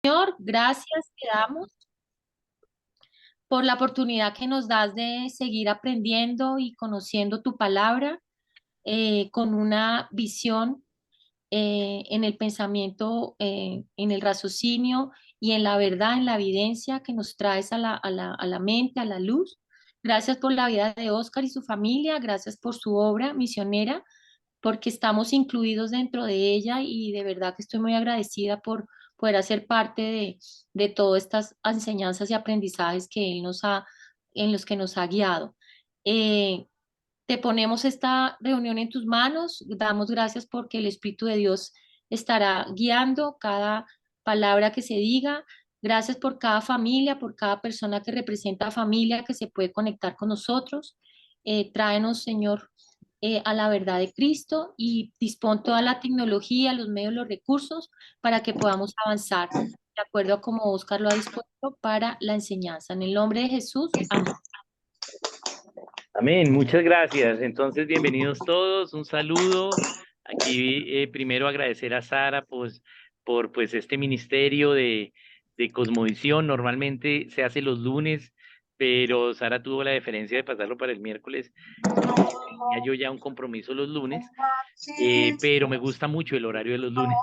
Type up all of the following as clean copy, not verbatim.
Señor, gracias te damos por la oportunidad que nos das de seguir aprendiendo y conociendo tu palabra con una visión en el pensamiento, en el raciocinio y en la verdad, en la evidencia que nos traes a la mente, a la luz. Gracias por la vida de Oscar y su familia, gracias por su obra misionera porque estamos incluidos dentro de ella y de verdad que estoy muy agradecida por poder hacer parte de todas estas enseñanzas y aprendizajes que él en los que nos ha guiado. Eh, Te ponemos esta reunión en tus manos, damos gracias porque el Espíritu de Dios estará guiando cada palabra que se diga. Gracias por cada familia, por cada persona que representa familia que se puede conectar con nosotros. Tráenos, Señor, a la verdad de Cristo y dispón toda la tecnología, los medios, los recursos para que podamos avanzar de acuerdo a como Oscar lo ha dispuesto para la enseñanza. En el nombre de Jesús, amén. Amén, muchas gracias. Entonces, bienvenidos todos, un saludo. Aquí primero agradecer a Sara pues, por pues, este ministerio de Cosmovisión. Normalmente se hace los lunes, pero Sara tuvo la deferencia de pasarlo para el miércoles porque tenía yo ya un compromiso los lunes, pero me gusta mucho el horario de los lunes.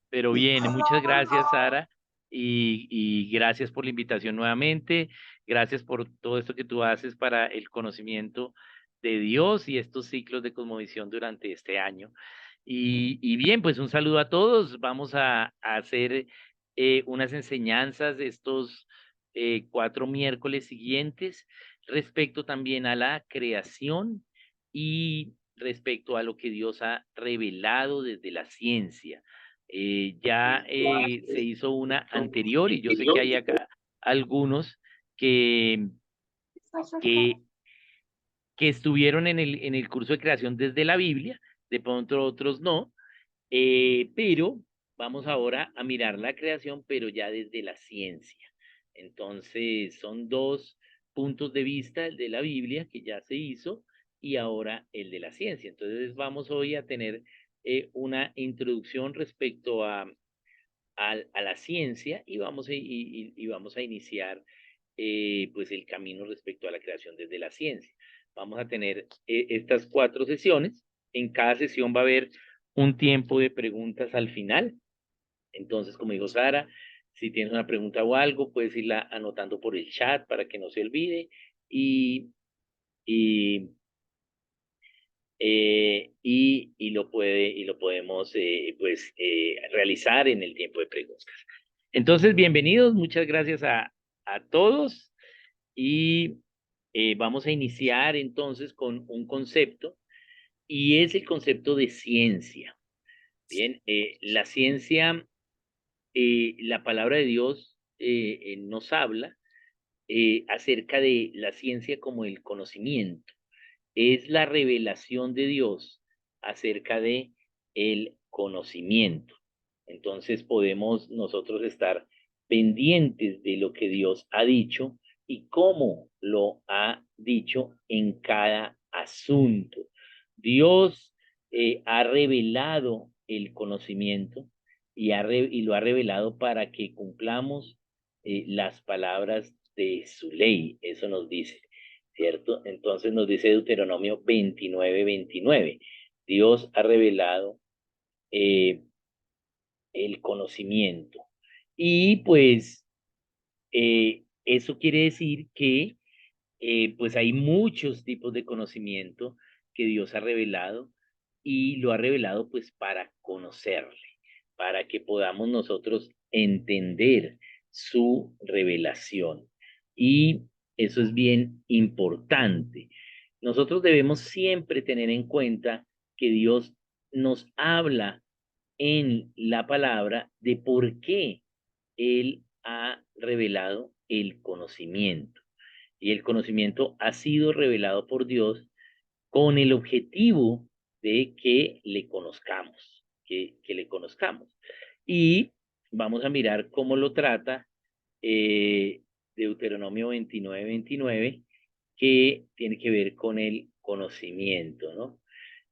Pero bien, muchas gracias, Sara, y gracias por la invitación nuevamente. Gracias por todo esto que tú haces para el conocimiento de Dios y estos ciclos de cosmovisión durante este año. Y bien, pues un saludo a todos. Vamos a hacer unas enseñanzas de estos 4 miércoles siguientes respecto también a la creación y respecto a lo que Dios ha revelado desde la ciencia. Ya se hizo una anterior y yo sé que hay acá algunos que, que, que estuvieron en el curso de creación desde la Biblia, de pronto otros no, pero vamos ahora a mirar la creación, pero ya desde la ciencia. Entonces, son dos puntos de vista, el de la Biblia, que ya se hizo, y ahora el de la ciencia. Entonces, vamos hoy a tener una introducción respecto a la ciencia y vamos a iniciar pues el camino respecto a la creación desde la ciencia. Vamos a tener estas 4 sesiones. En cada sesión va a haber un tiempo de preguntas al final. Entonces, como dijo Sara, si tienes una pregunta o algo, puedes irla anotando por el chat para que no se olvide y, y lo podemos realizar en el tiempo de preguntas. Entonces, bienvenidos, muchas gracias a todos y vamos a iniciar entonces con un concepto y es el concepto de ciencia. Bien, la ciencia, la palabra de Dios nos habla acerca de la ciencia como el conocimiento. Es la revelación de Dios acerca de el conocimiento. Entonces podemos nosotros estar pendientes de lo que Dios ha dicho y cómo lo ha dicho en cada asunto. Dios ha revelado el conocimiento y lo ha revelado para que cumplamos las palabras de su ley. Eso nos dice. ¿Cierto? Entonces nos dice Deuteronomio 29:29. Dios ha revelado eh, el conocimiento. Y pues eso quiere decir que pues hay muchos tipos de conocimiento que Dios ha revelado y lo ha revelado pues para conocerle, para que podamos nosotros entender su revelación. Y eso es bien importante. Nosotros debemos siempre tener en cuenta que Dios nos habla en la palabra de por qué Él ha revelado el conocimiento. Y el conocimiento ha sido revelado por Dios con el objetivo de que le conozcamos, que le conozcamos. Y vamos a mirar cómo lo trata eh, Deuteronomio 29:29, que tiene que ver con el conocimiento, ¿no?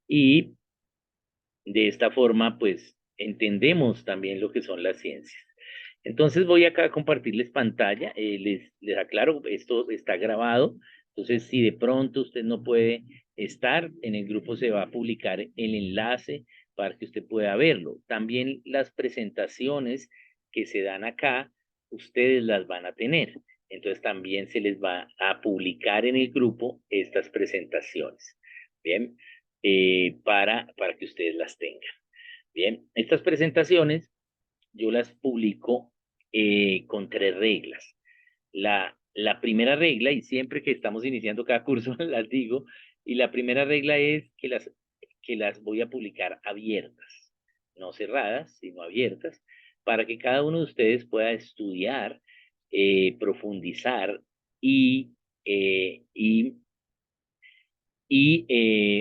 Y de esta forma, pues entendemos también lo que son las ciencias. Entonces voy acá a compartirles pantalla, les aclaro, esto está grabado, entonces si de pronto usted no puede estar, en el grupo se va a publicar el enlace para que usted pueda verlo. También las presentaciones que se dan acá, ustedes las van a tener. Entonces también se les va a publicar en el grupo estas presentaciones, ¿bien? Para que ustedes las tengan. Bien, estas presentaciones yo las publico con 3 reglas. La primera regla, y siempre que estamos iniciando cada curso las digo, y la primera regla es que las voy a publicar abiertas, no cerradas, sino abiertas, para que cada uno de ustedes pueda estudiar, profundizar y, eh, y,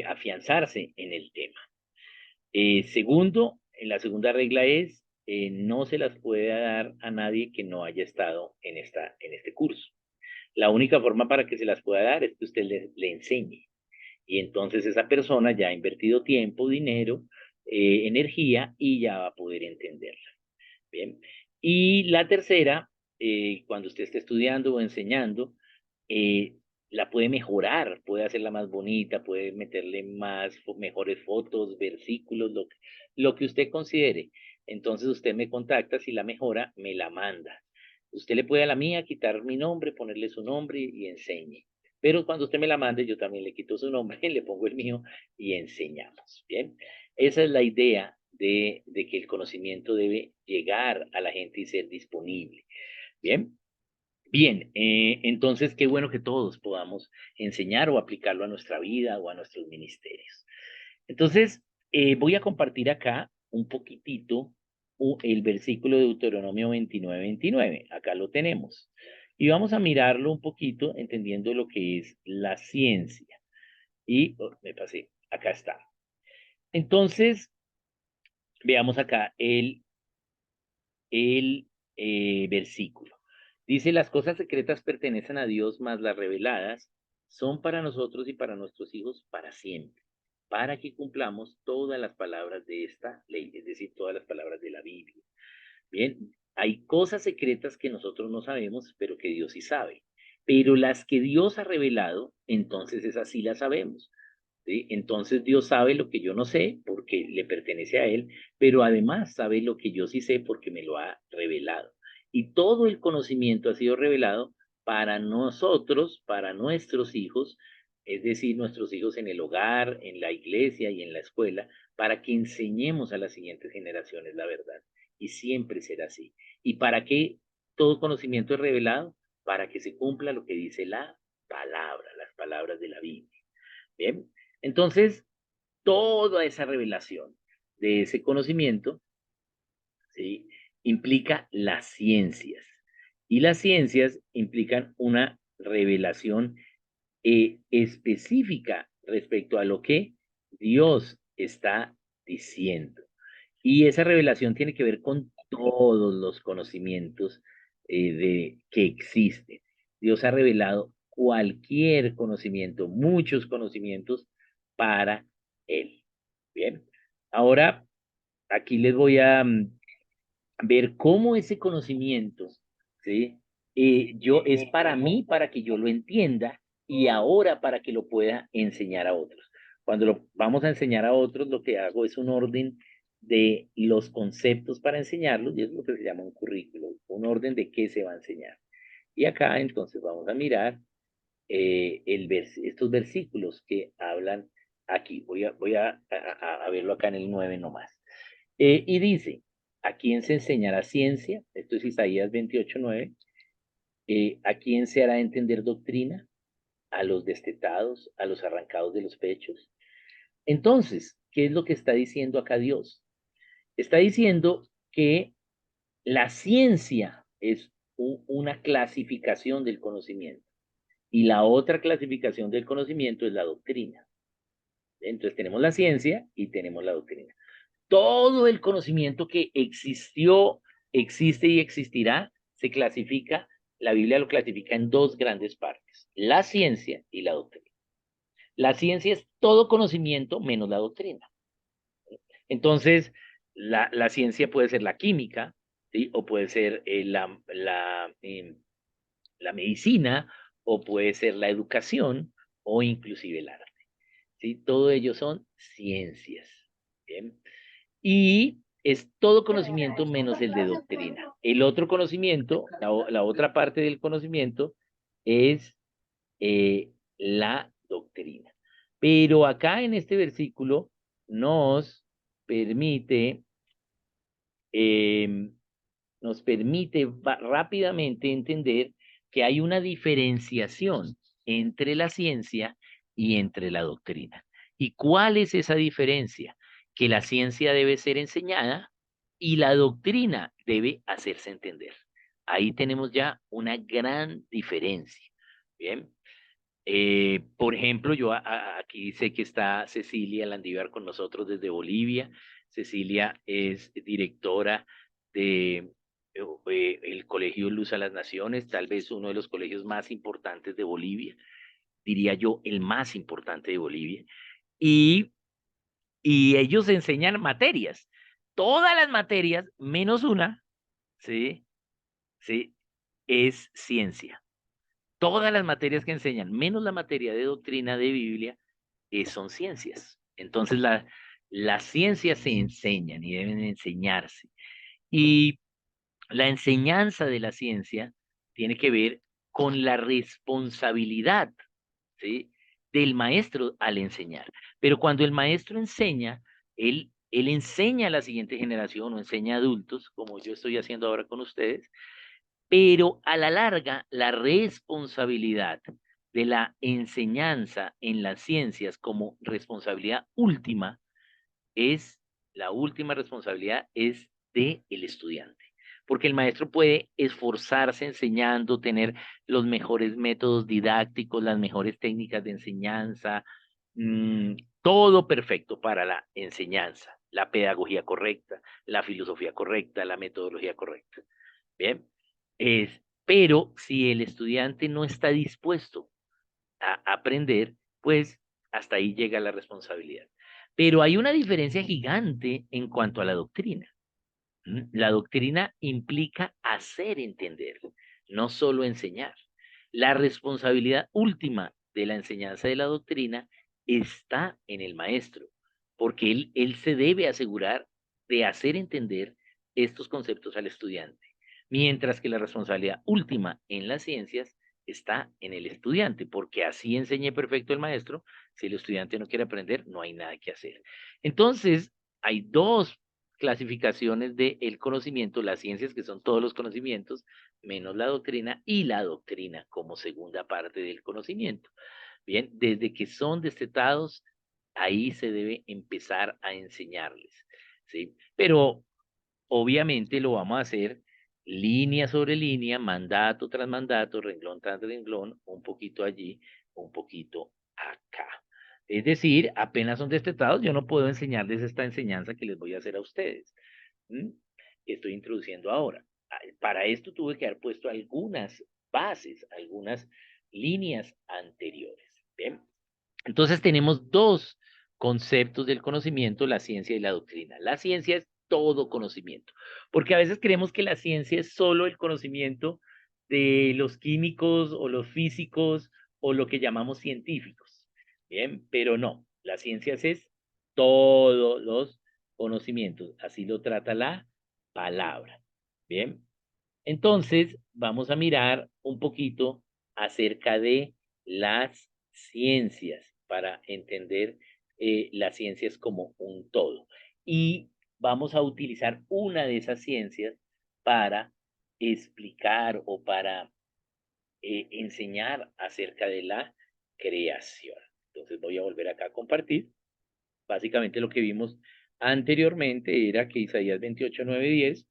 afianzarse en el tema. Segundo, la segunda regla es, no se las puede dar a nadie que no haya estado en este curso. La única forma para que se las pueda dar es que usted le enseñe. Y entonces esa persona ya ha invertido tiempo, dinero, energía y ya va a poder entenderla. Bien. Y la tercera, cuando usted esté estudiando o enseñando, eh, la puede mejorar, puede hacerla más bonita, puede meterle mejores fotos, versículos, lo que usted considere. Entonces usted me contacta, si la mejora, me la manda. Usted le puede a la mía quitar mi nombre, ponerle su nombre y enseñe. Pero cuando usted me la mande, yo también le quito su nombre, le pongo el mío y enseñamos. Bien, esa es la idea de que el conocimiento debe llegar a la gente y ser disponible. Bien, bien, entonces qué bueno que todos podamos enseñar o aplicarlo a nuestra vida o a nuestros ministerios. Entonces, voy a compartir acá un poquitito el versículo de Deuteronomio 29:29. Acá lo tenemos. Y vamos a mirarlo un poquito entendiendo lo que es la ciencia. Y me pasé, acá está. Entonces, veamos acá el versículo. Dice, las cosas secretas pertenecen a Dios, mas las reveladas son para nosotros y para nuestros hijos para siempre, para que cumplamos todas las palabras de esta ley, es decir, todas las palabras de la Biblia. Bien, hay cosas secretas que nosotros no sabemos, pero que Dios sí sabe. Pero las que Dios ha revelado, entonces esas sí las sabemos. ¿Sí? Entonces Dios sabe lo que yo no sé porque le pertenece a Él, pero además sabe lo que yo sí sé porque me lo ha revelado. Y todo el conocimiento ha sido revelado para nosotros, para nuestros hijos, es decir, nuestros hijos en el hogar, en la iglesia y en la escuela, para que enseñemos a las siguientes generaciones la verdad. Y siempre será así. ¿Y para qué todo conocimiento es revelado? Para que se cumpla lo que dice la palabra, las palabras de la Biblia. Bien, entonces, toda esa revelación de ese conocimiento, ¿sí? Implica las ciencias. Y las ciencias implican una revelación específica respecto a lo que Dios está diciendo. Y esa revelación tiene que ver con todos los conocimientos que existen. Dios ha revelado cualquier conocimiento, muchos conocimientos para Él. Bien, ahora aquí les voy a ver cómo ese conocimiento, ¿sí? Es para mí, para que yo lo entienda y ahora para que lo pueda enseñar a otros. Cuando lo vamos a enseñar a otros, lo que hago es un orden de los conceptos para enseñarlos, y es lo que se llama un currículo, un orden de qué se va a enseñar. Y acá entonces vamos a mirar estos versículos que hablan aquí. Voy a verlo acá en el 9 nomás. Y dice, ¿a quién se enseñará ciencia? Esto es Isaías 28:9. ¿A quién se hará entender doctrina? A los destetados, a los arrancados de los pechos. Entonces, ¿qué es lo que está diciendo acá Dios? Está diciendo que la ciencia es una clasificación del conocimiento y la otra clasificación del conocimiento es la doctrina. Entonces tenemos la ciencia y tenemos la doctrina. Todo el conocimiento que existió, existe y existirá, la Biblia lo clasifica en 2 grandes partes, la ciencia y la doctrina. La ciencia es todo conocimiento menos la doctrina. Entonces, La ciencia puede ser la química, ¿sí? O puede ser la medicina, o puede ser la educación, o inclusive el arte, ¿sí? Todo ello son ciencias, ¿bien? Y es todo conocimiento menos el de doctrina. El otro conocimiento, la otra parte del conocimiento es la doctrina. Pero acá en este versículo nos permite, eh, rápidamente entender que hay una diferenciación entre la ciencia y entre la doctrina. ¿Y cuál es esa diferencia? Que la ciencia debe ser enseñada y la doctrina debe hacerse entender. Ahí tenemos ya una gran diferencia. Bien. Por ejemplo, yo aquí sé que está Cecilia Landívar con nosotros desde Bolivia. Cecilia es directora de el Colegio Luz a las Naciones, tal vez uno de los colegios más importantes de Bolivia, diría yo, el más importante de Bolivia. Y, y ellos enseñan materias, todas las materias, menos una, ¿sí? ¿Sí? Es ciencia. Todas las materias que enseñan, menos la materia de doctrina de Biblia, son ciencias. Entonces, las ciencias se enseñan y deben enseñarse. Y la enseñanza de la ciencia tiene que ver con la responsabilidad, ¿sí? Del maestro al enseñar. Pero cuando el maestro enseña, él enseña a la siguiente generación o enseña a adultos, como yo estoy haciendo ahora con ustedes, pero a la larga, la responsabilidad de la enseñanza en las ciencias como responsabilidad última es, la última responsabilidad es de el estudiante. Porque el maestro puede esforzarse enseñando, tener los mejores métodos didácticos, las mejores técnicas de enseñanza, todo perfecto para la enseñanza, la pedagogía correcta, la filosofía correcta, la metodología correcta. Bien, pero si el estudiante no está dispuesto a aprender, pues hasta ahí llega la responsabilidad. Pero hay una diferencia gigante en cuanto a la doctrina. La doctrina implica hacer entender, no solo enseñar. La responsabilidad última de la enseñanza de la doctrina está en el maestro, porque él se debe asegurar de hacer entender estos conceptos al estudiante, mientras que la responsabilidad última en las ciencias está en el estudiante, porque así enseñe perfecto el maestro. Si el estudiante no quiere aprender, no hay nada que hacer. Entonces, hay dos clasificaciones del conocimiento, las ciencias que son todos los conocimientos, menos la doctrina, y la doctrina como segunda parte del conocimiento. Bien, desde que son destetados, ahí se debe empezar a enseñarles, ¿sí? Pero obviamente lo vamos a hacer línea sobre línea, mandato tras mandato, renglón tras renglón, un poquito allí, un poquito acá. Es decir, apenas son destetados, yo no puedo enseñarles esta enseñanza que les voy a hacer a ustedes. ¿Mm? Estoy introduciendo ahora. Para esto tuve que haber puesto algunas bases, algunas líneas anteriores. ¿Bien? Entonces tenemos dos conceptos del conocimiento, la ciencia y la doctrina. La ciencia es todo conocimiento, porque a veces creemos que la ciencia es solo el conocimiento de los químicos o los físicos o lo que llamamos científicos. Bien, pero no, la ciencia es todos los conocimientos, así lo trata la palabra. Bien, entonces vamos a mirar un poquito acerca de las ciencias para entender las ciencias como un todo. Y vamos a utilizar una de esas ciencias para explicar o para enseñar acerca de la creación. Entonces voy a volver acá a compartir. Básicamente lo que vimos anteriormente era que Isaías 28, 9, 10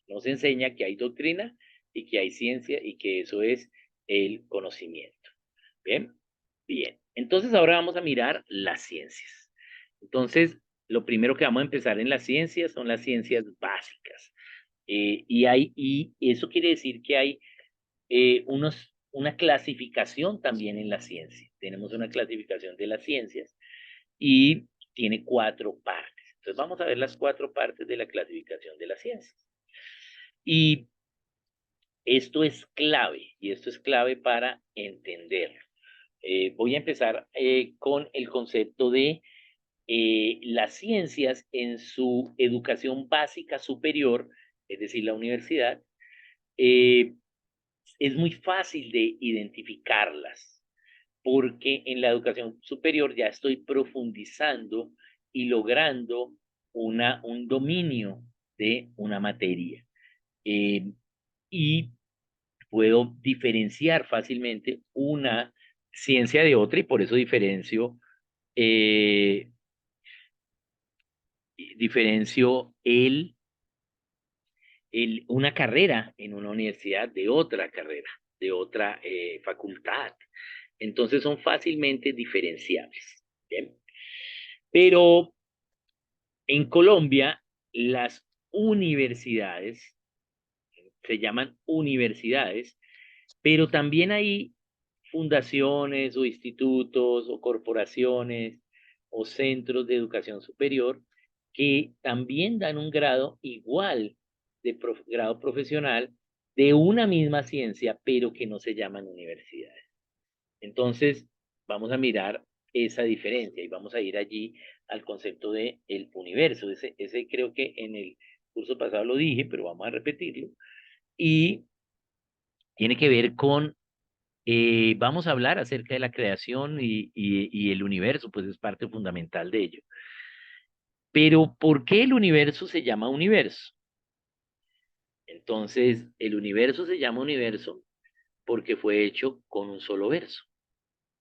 nos enseña que hay doctrina y que hay ciencia y que eso es el conocimiento. Bien, bien. Entonces ahora vamos a mirar las ciencias. Entonces, lo primero que vamos a empezar en las ciencias son las ciencias básicas. Y eso quiere decir que hay una clasificación también en la ciencia. Tenemos una clasificación de las ciencias y tiene 4 partes. Entonces vamos a ver las 4 partes de la clasificación de las ciencias. Y esto es clave, y esto es clave para entenderlo. Voy a empezar con el concepto de las ciencias en su educación básica superior, es decir, la universidad. Es muy fácil de identificarlas, porque en la educación superior ya estoy profundizando y logrando un dominio de una materia. Y puedo diferenciar fácilmente una ciencia de otra, y por eso eh, diferencio una carrera en una universidad de otra carrera, de otra facultad. Entonces son fácilmente diferenciables. ¿Bien? Pero en Colombia, las universidades se llaman universidades, pero también hay fundaciones o institutos o corporaciones o centros de educación superior que también dan un grado igual de grado profesional de una misma ciencia, pero que no se llaman universidades. Entonces, vamos a mirar esa diferencia y vamos a ir allí al concepto de el universo. Ese creo que en el curso pasado lo dije, pero vamos a repetirlo. Y tiene que ver con, vamos a hablar acerca de la creación y el universo, pues es parte fundamental de ello. Pero, ¿por qué el universo se llama universo? Entonces, el universo se llama universo porque fue hecho con un solo verso.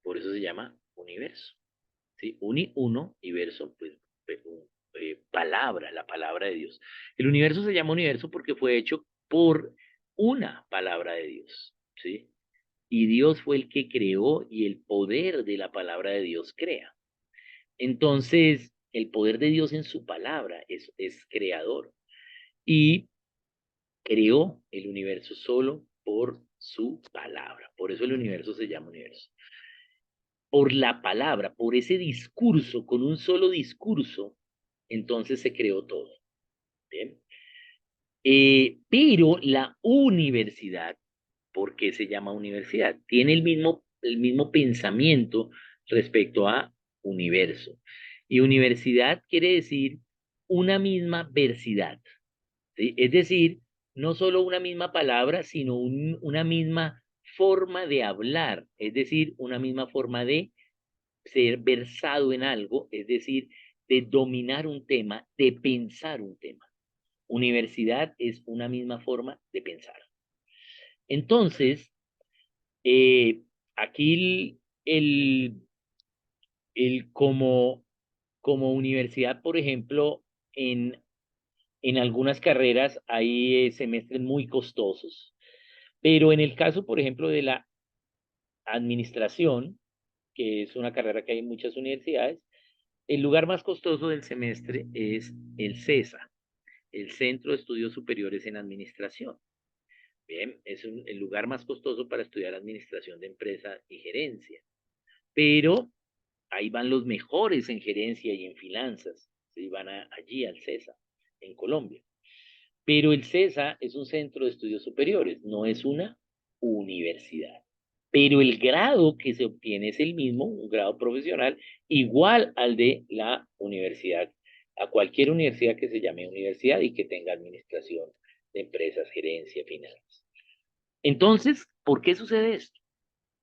Por eso se llama universo. ¿Sí? Uno y verso, pues, palabra, la palabra de Dios. El universo se llama universo porque fue hecho por una palabra de Dios. ¿Sí? Y Dios fue el que creó, y el poder de la palabra de Dios crea. Entonces, el poder de Dios en su palabra es creador. Y creó el universo solo por su palabra. Por eso el universo se llama universo. Por la palabra, por ese discurso, con un solo discurso, entonces se creó todo. ¿Bien? Pero la universidad, ¿por qué se llama universidad? Tiene el mismo pensamiento respecto a universo. Y universidad quiere decir una misma versidad. ¿Sí? Es decir, no solo una misma palabra, sino una misma forma de hablar, es decir, una misma forma de ser versado en algo, es decir, de dominar un tema, de pensar un tema. Universidad es una misma forma de pensar. Entonces, aquí como universidad, por ejemplo, en algunas carreras hay semestres muy costosos, pero en el caso, por ejemplo, de la administración, que es una carrera que hay en muchas universidades, el lugar más costoso del semestre es el CESA, el Centro de Estudios Superiores en Administración. Bien, es el lugar más costoso para estudiar administración de empresa y gerencia, pero ahí van los mejores en gerencia y en finanzas, ¿sí? Van allí al CESA, en Colombia. Pero el CESA es un centro de estudios superiores, no es una universidad. Pero el grado que se obtiene es el mismo, un grado profesional, igual al de la universidad, a cualquier universidad que se llame universidad y que tenga administración de empresas, gerencia, finanzas. Entonces, ¿por qué sucede esto?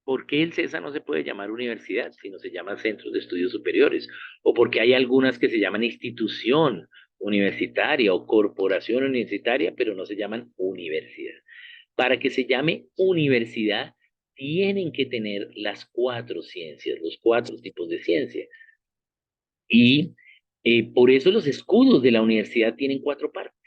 ¿Por qué el CESA no se puede llamar universidad, sino se llama centros de estudios superiores? ¿O porque hay algunas que se llaman institución universitaria o corporación universitaria, pero no se llaman universidad? Para que se llame universidad, tienen que tener las 4 ciencias, los 4 tipos de ciencia. Y por eso los escudos de la universidad tienen 4 partes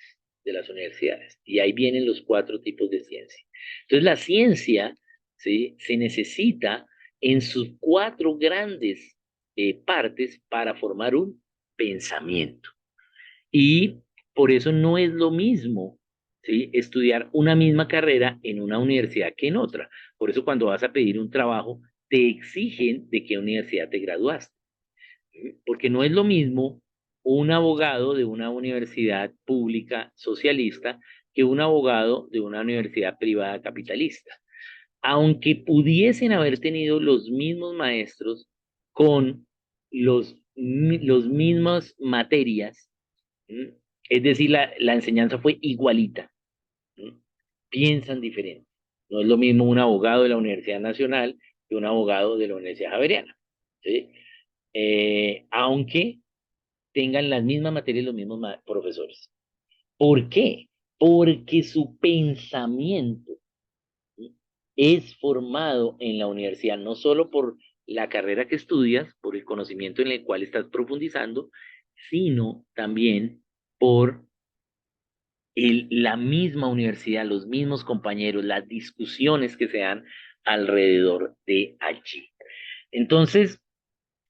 de las universidades. Y ahí vienen los 4 tipos de ciencia. Entonces la ciencia, ¿sí?, se necesita en sus 4 grandes partes para formar un pensamiento. Y por eso no es lo mismo, ¿sí?, estudiar una misma carrera en una universidad que en otra. Por eso cuando vas a pedir un trabajo, te exigen de qué universidad te graduaste. ¿Sí? Porque no es lo mismo un abogado de una universidad pública socialista que un abogado de una universidad privada capitalista. Aunque pudiesen haber tenido los mismos maestros con los mismas materias, ¿m? Es decir, la enseñanza fue igualita, ¿m? Piensan diferente. No es lo mismo un abogado de la Universidad Nacional que un abogado de la Universidad Javeriana, ¿sí? Aunque tengan las mismas materias los mismos profesores. ¿Por qué? Porque su pensamiento es formado en la universidad, no solo por la carrera que estudias, por el conocimiento en el cual estás profundizando, sino también por la misma universidad, los mismos compañeros, las discusiones que se dan alrededor de allí. Entonces,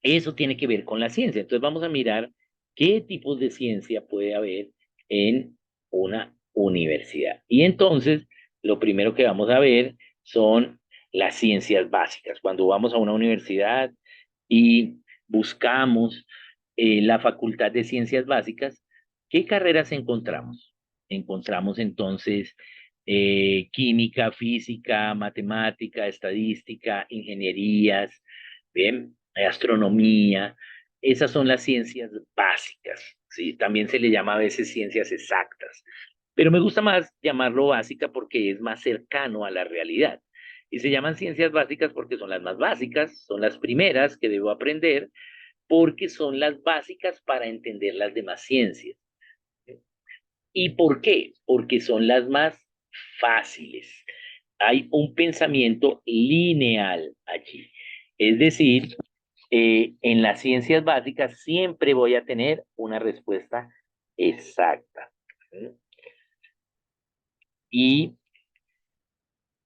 eso tiene que ver con la ciencia. Entonces, vamos a mirar qué tipos de ciencia puede haber en una universidad. Y entonces, lo primero que vamos a ver son las ciencias básicas. Cuando vamos a una universidad y buscamos la Facultad de Ciencias Básicas, ¿qué carreras encontramos? Encontramos entonces química, física, matemática, estadística, ingenierías, bien, astronomía. Esas son las ciencias básicas, ¿sí? También se le llama a veces ciencias exactas, pero me gusta más llamarlo básica porque es más cercano a la realidad. Y se llaman ciencias básicas porque son las más básicas, son las primeras que debo aprender, porque son las básicas para entender las demás ciencias. ¿Y por qué? Porque son las más fáciles. Hay un pensamiento lineal allí. Es decir, en las ciencias básicas siempre voy a tener una respuesta exacta. Y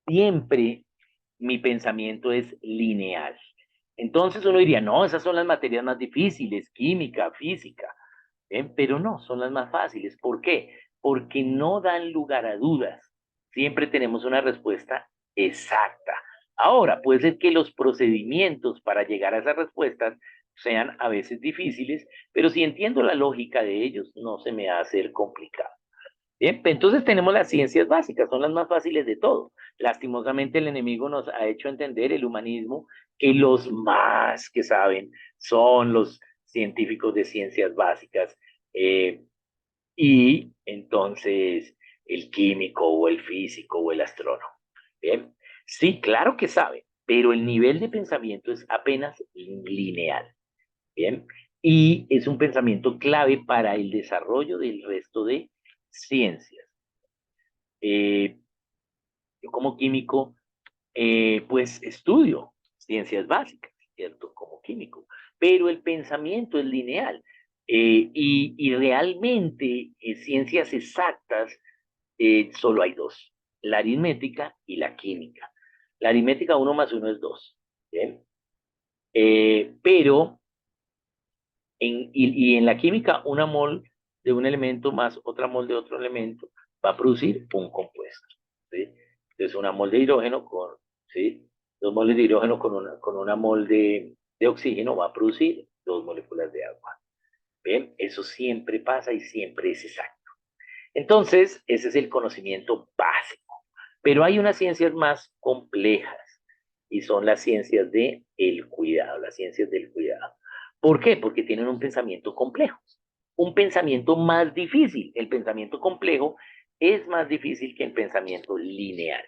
siempre mi pensamiento es lineal. Entonces uno diría, no, esas son las materias más difíciles, química, física. Pero no, son las más fáciles. ¿Por qué? Porque no dan lugar a dudas. Siempre tenemos una respuesta exacta. Ahora, puede ser que los procedimientos para llegar a esas respuestas sean a veces difíciles, pero si entiendo la lógica de ellos, no se me va a hacer complicado. Bien, entonces tenemos las ciencias básicas, son las más fáciles de todo. Lastimosamente el enemigo nos ha hecho entender, el humanismo, que los más que saben son los científicos de ciencias básicas, eh, y entonces el químico o el físico o el astrónomo. Bien, sí, claro que saben, pero el nivel de pensamiento es apenas lineal. Bien, y es un pensamiento clave para el desarrollo del resto de ciencias. Eh, yo como químico, pues estudio ciencias básicas, ¿cierto? Como químico, pero el pensamiento es lineal. Y realmente ciencias exactas solo hay dos, la aritmética y la química. La aritmética 1 más 1 es 2, ¿bien? Pero y en la química, una mol de un elemento más otra mol de otro elemento va a producir un compuesto. ¿Sí? Entonces, una mol de hidrógeno con, ¿sí? 2 moles de hidrógeno con una mol de oxígeno va a producir 2 moléculas de agua. ¿Ven? Eso siempre pasa y siempre es exacto. Entonces, ese es el conocimiento básico. Pero hay unas ciencias más complejas y son las ciencias del cuidado, las ciencias del cuidado. ¿Por qué? Porque tienen un pensamiento complejo, un pensamiento más difícil. El pensamiento complejo es más difícil que el pensamiento lineal,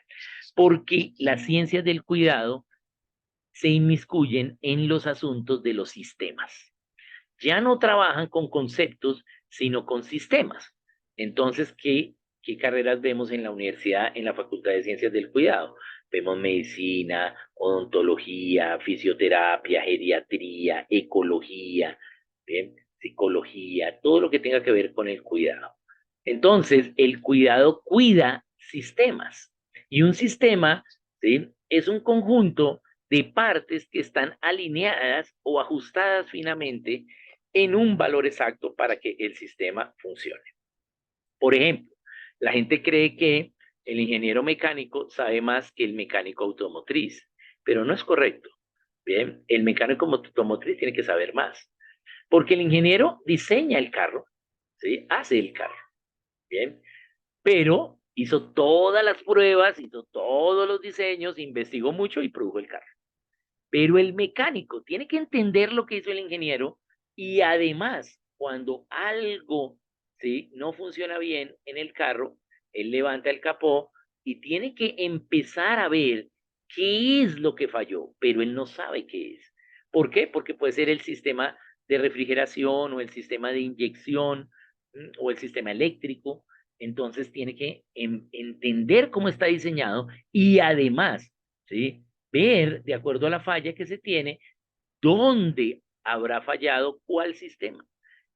porque las ciencias del cuidado se inmiscuyen en los asuntos de los sistemas. Ya no trabajan con conceptos, sino con sistemas. Entonces, ¿qué carreras vemos en la universidad, en la Facultad de Ciencias del Cuidado? Vemos medicina, odontología, fisioterapia, geriatría, ecología, ¿bien? Psicología, todo lo que tenga que ver con el cuidado. Entonces, el cuidado cuida sistemas. Y un sistema, ¿sí? Es un conjunto de partes que están alineadas o ajustadas finamente en un valor exacto para que el sistema funcione. Por ejemplo, la gente cree que el ingeniero mecánico sabe más que el mecánico automotriz, pero no es correcto. Bien, el mecánico automotriz tiene que saber más, Porque el ingeniero diseña el carro, ¿sí? Hace el carro, ¿bien? Pero hizo todas las pruebas, hizo todos los diseños, investigó mucho y produjo el carro. Pero el mecánico tiene que entender lo que hizo el ingeniero y además, cuando algo, ¿sí?, no funciona bien en el carro, él levanta el capó y tiene que empezar a ver qué es lo que falló, pero él no sabe qué es. ¿Por qué? Porque puede ser el sistema de refrigeración o el sistema de inyección o el sistema eléctrico. Entonces tiene que entender cómo está diseñado y además, ¿sí?, ver, de acuerdo a la falla que se tiene, dónde habrá fallado, cuál sistema,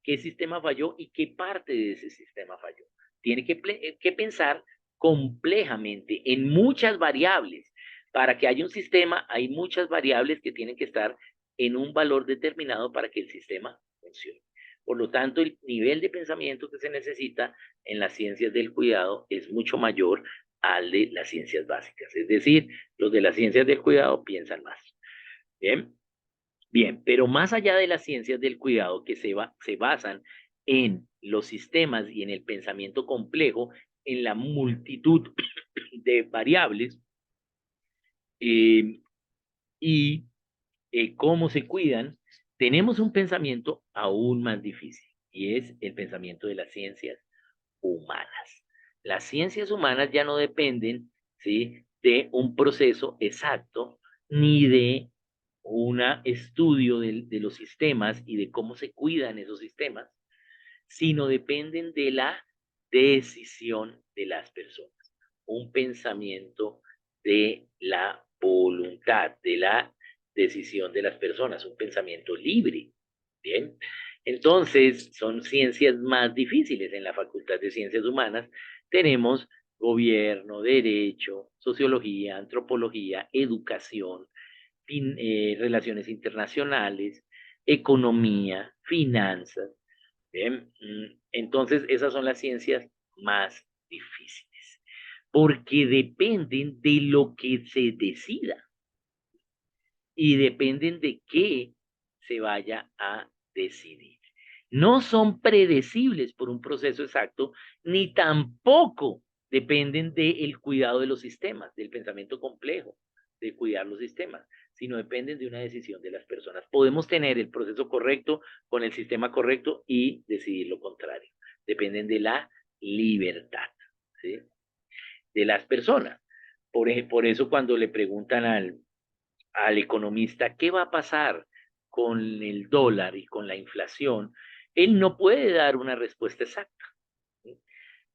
qué sistema falló y qué parte de ese sistema falló. Tiene que pensar complejamente en muchas variables. Para que haya un sistema, hay muchas variables que tienen que estar en un valor determinado para que el sistema funcione. Por lo tanto, el nivel de pensamiento que se necesita en las ciencias del cuidado es mucho mayor al de las ciencias básicas. Es decir, los de las ciencias del cuidado piensan más. Bien, bien, pero más allá de las ciencias del cuidado que se basan en los sistemas y en el pensamiento complejo, en la multitud de variables eh, y cómo se cuidan, tenemos un pensamiento aún más difícil y es el pensamiento de las ciencias humanas. Las ciencias humanas ya no dependen, ¿sí?, de un proceso exacto ni de un estudio de los sistemas y de cómo se cuidan esos sistemas, sino dependen de la decisión de las personas. Un pensamiento de la voluntad, de la decisión de las personas, un pensamiento libre. Bien, entonces son ciencias más difíciles. En la Facultad de Ciencias Humanas tenemos gobierno, derecho, sociología, antropología, educación, relaciones internacionales, economía, finanzas. Bien, entonces esas son las ciencias más difíciles, porque dependen de lo que se decida y dependen de qué se vaya a decidir. No son predecibles por un proceso exacto, ni tampoco dependen del cuidado de los sistemas, del pensamiento complejo, de cuidar los sistemas, sino dependen de una decisión de las personas. Podemos tener el proceso correcto con el sistema correcto y decidir lo contrario. Dependen de la libertad, ¿sí?, de las personas. Por eso cuando le preguntan al economista qué va a pasar con el dólar y con la inflación, él no puede dar una respuesta exacta.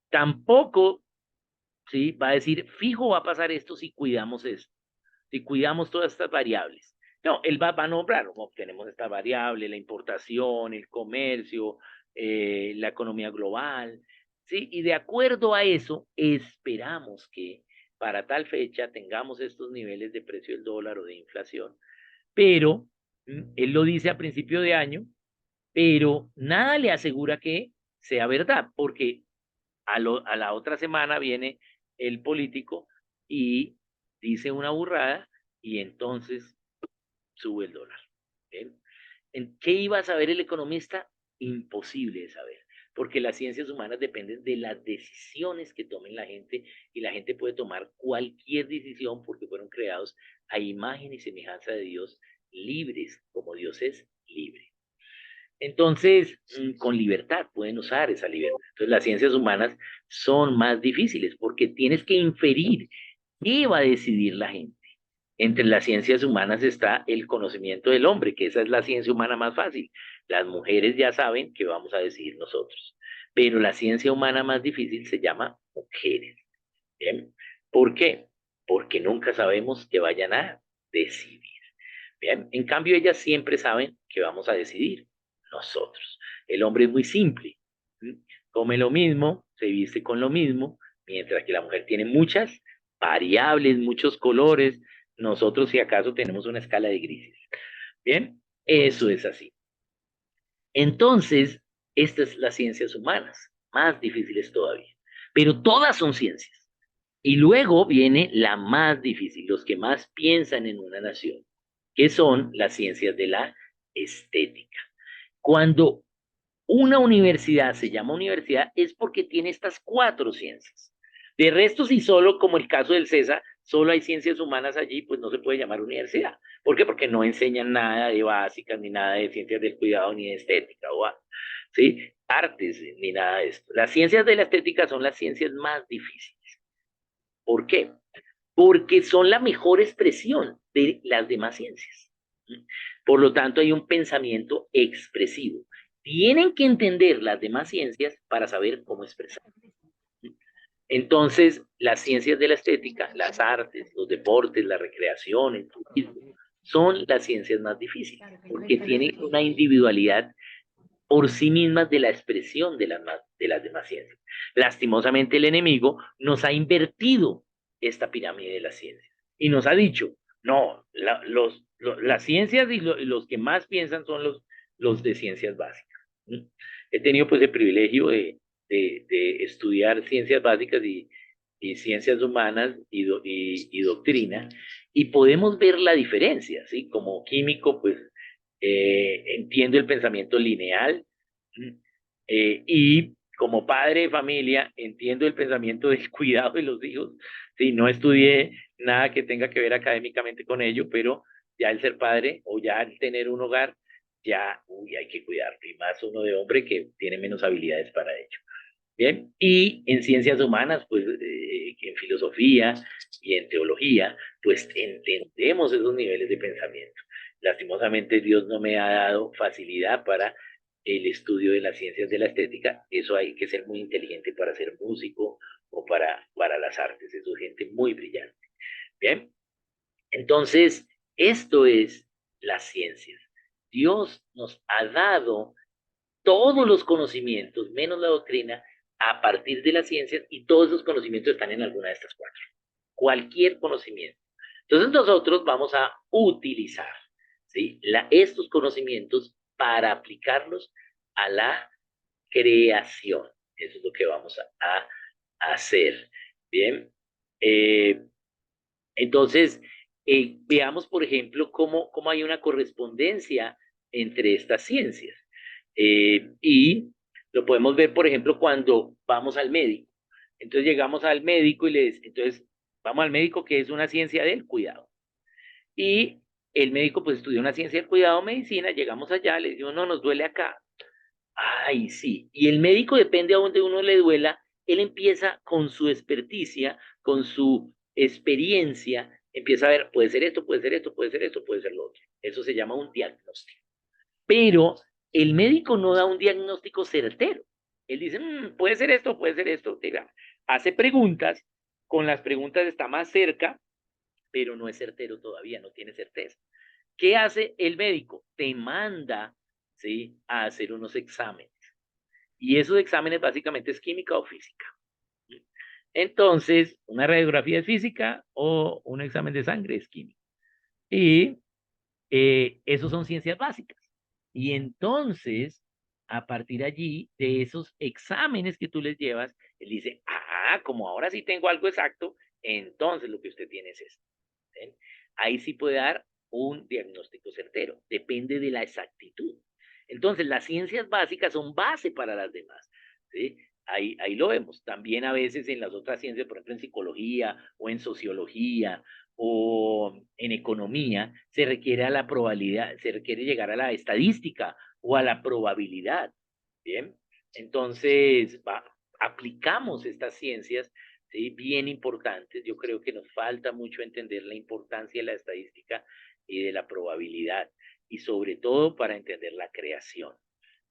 Tampoco, ¿sí?, va a decir, fijo va a pasar esto si cuidamos esto, si cuidamos todas estas variables. No, él va a nombrar, como tenemos esta variable, la importación, el comercio, la economía global, ¿sí? Y de acuerdo a eso, esperamos que para tal fecha tengamos estos niveles de precio del dólar o de inflación, pero él lo dice a principio de año, pero nada le asegura que sea verdad, porque a la otra semana viene el político y dice una burrada y entonces sube el dólar. ¿Bien? ¿En qué iba a saber el economista? Imposible de saber, porque las ciencias humanas dependen de las decisiones que tomen la gente y la gente puede tomar cualquier decisión porque fueron creados a imagen y semejanza de Dios, libres, como Dios es libre. Entonces, con libertad pueden usar esa libertad. Entonces, las ciencias humanas son más difíciles porque tienes que inferir qué va a decidir la gente. Entre las ciencias humanas está el conocimiento del hombre, que esa es la ciencia humana más fácil. Las mujeres ya saben qué vamos a decidir nosotros. Pero la ciencia humana más difícil se llama mujeres. ¿Bien? ¿Por qué? Porque nunca sabemos qué vayan a decidir. Bien, en cambio ellas siempre saben que vamos a decidir nosotros. El hombre es muy simple, come lo mismo, se viste con lo mismo, mientras que la mujer tiene muchas variables, muchos colores. Nosotros, si acaso, tenemos una escala de grises. Bien, eso es así. Entonces, estas son las ciencias humanas, más difíciles todavía. Pero todas son ciencias. Y luego viene la más difícil, los que más piensan en una nación, que son las ciencias de la estética. Cuando una universidad se llama universidad es porque tiene estas cuatro ciencias. De resto, si solo, como el caso del CESA, solo hay ciencias humanas allí, pues no se puede llamar universidad. ¿Por qué? Porque no enseñan nada de básicas, ni nada de ciencias del cuidado, ni de estética, o ¿sí? Artes, ni nada de esto. Las ciencias de la estética son las ciencias más difíciles. ¿Por qué? Porque son la mejor expresión de las demás ciencias. Por lo tanto, hay un pensamiento expresivo. Tienen que entender las demás ciencias para saber cómo expresar. Entonces, las ciencias de la estética, las artes, los deportes, la recreación, el turismo, son las ciencias más difíciles, porque tienen una individualidad por sí mismas de la expresión de las demás ciencias. Lastimosamente, el enemigo nos ha invertido esta pirámide de las ciencias y nos ha dicho, no, las ciencias y los que más piensan son los de ciencias básicas. He tenido pues el privilegio de estudiar ciencias básicas y ciencias humanas y doctrina, y podemos ver la diferencia, ¿sí? Como químico, pues entiendo el pensamiento lineal, y como padre de familia entiendo el pensamiento del cuidado de los hijos. Sí, no estudié nada que tenga que ver académicamente con ello, pero ya el ser padre o ya el tener un hogar, ya hay que cuidarlo, y más uno de hombre que tiene menos habilidades para ello. Bien, y en ciencias humanas, pues en filosofía y en teología, pues entendemos esos niveles de pensamiento. Lastimosamente Dios no me ha dado facilidad para el estudio de las ciencias de la estética. Eso hay que ser muy inteligente para ser músico o para las artes. Eso es gente muy brillante. Bien, entonces esto es las ciencias. Dios nos ha dado todos los conocimientos, menos la doctrina, a partir de las ciencias, y todos esos conocimientos están en alguna de estas cuatro. Cualquier conocimiento. Entonces nosotros vamos a utilizar, ¿sí? Estos conocimientos para aplicarlos a la creación. Eso es lo que vamos a hacer. Bien. Eh, entonces, veamos, por ejemplo, cómo hay una correspondencia entre estas ciencias. Y lo podemos ver, por ejemplo, cuando vamos al médico. Entonces llegamos al médico entonces vamos al médico, que es una ciencia del cuidado. Y el médico pues estudió una ciencia del cuidado, medicina, llegamos allá, le decimos, no, nos duele acá. Ay, sí. Y el médico, depende a donde uno le duela, él empieza con su experticia, con su experiencia, empieza a ver, puede ser esto, puede ser esto, puede ser esto, puede ser lo otro. Eso se llama un diagnóstico. Pero el médico no da un diagnóstico certero. Él dice, puede ser esto, puede ser esto. Diga, hace preguntas, con las preguntas está más cerca, pero no es certero todavía, no tiene certeza. ¿Qué hace el médico? Te manda, ¿sí?, a hacer unos exámenes. Y esos exámenes básicamente es química o física. Entonces, una radiografía es física o un examen de sangre es química. Y esos son ciencias básicas. Y entonces, a partir de allí, de esos exámenes que tú les llevas, él dice, como ahora sí tengo algo exacto, entonces lo que usted tiene es esto. ¿Sí? Ahí sí puede dar un diagnóstico certero. Depende de la exactitud. Entonces, las ciencias básicas son base para las demás. ¿Sí? Ahí lo vemos. También a veces en las otras ciencias, por ejemplo en psicología o en sociología o en economía, se requiere a la probabilidad, se requiere llegar a la estadística o a la probabilidad. Bien, entonces aplicamos estas ciencias, ¿sí?, bien importantes. Yo creo que nos falta mucho entender la importancia de la estadística y de la probabilidad, y sobre todo para entender la creación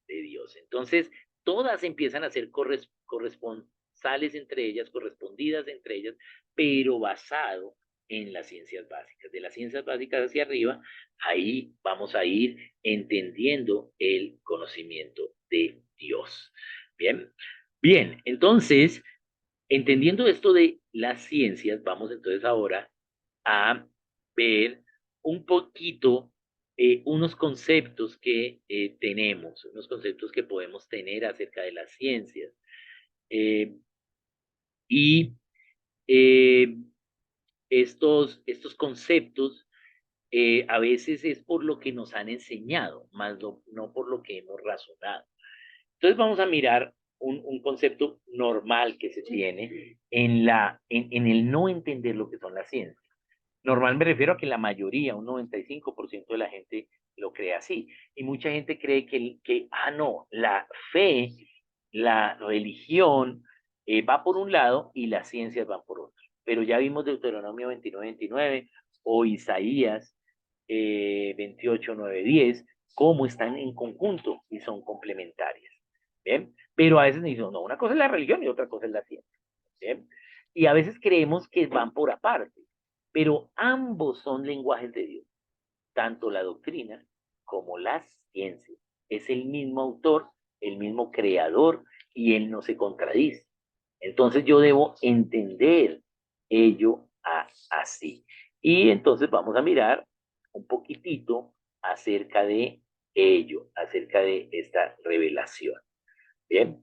de Dios. Entonces, todas empiezan a ser corresponsales entre ellas, correspondidas entre ellas, pero basado en las ciencias básicas. De las ciencias básicas hacia arriba, ahí vamos a ir entendiendo el conocimiento de Dios. Bien, bien, entonces, entendiendo esto de las ciencias, vamos entonces ahora a ver un poquito unos conceptos que tenemos, unos conceptos que podemos tener acerca de las ciencias. Eh, y eh, estos conceptos a veces es por lo que nos han enseñado, más no por lo que hemos razonado. Entonces vamos a mirar un concepto normal que se tiene en el no entender lo que son las ciencias. Normal me refiero a que la mayoría, un 95% de la gente lo cree así. Y mucha gente cree no, la fe, la religión va por un lado y las ciencias van por otro. Pero ya vimos Deuteronomio 29:29 o Isaías 28:9-10, cómo están en conjunto y son complementarias. ¿Bien? Pero a veces dicen, no, una cosa es la religión y otra cosa es la ciencia. ¿Bien? Y a veces creemos que van por aparte, pero ambos son lenguajes de Dios, tanto la doctrina como las ciencias. Es el mismo autor, el mismo creador, y él no se contradice. Entonces yo debo entender ello así. Y entonces vamos a mirar un poquitito acerca de ello, acerca de esta revelación. Bien,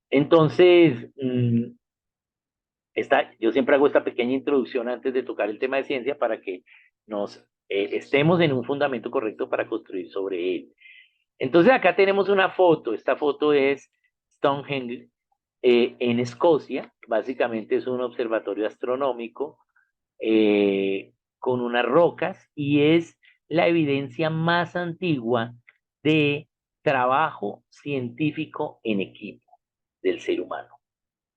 entonces, yo siempre hago esta pequeña introducción antes de tocar el tema de ciencia para que nos estemos en un fundamento correcto para construir sobre él. Entonces acá tenemos una foto, esta foto es Stonehenge en Escocia, básicamente es un observatorio astronómico con unas rocas y es la evidencia más antigua de trabajo científico en equipo del ser humano.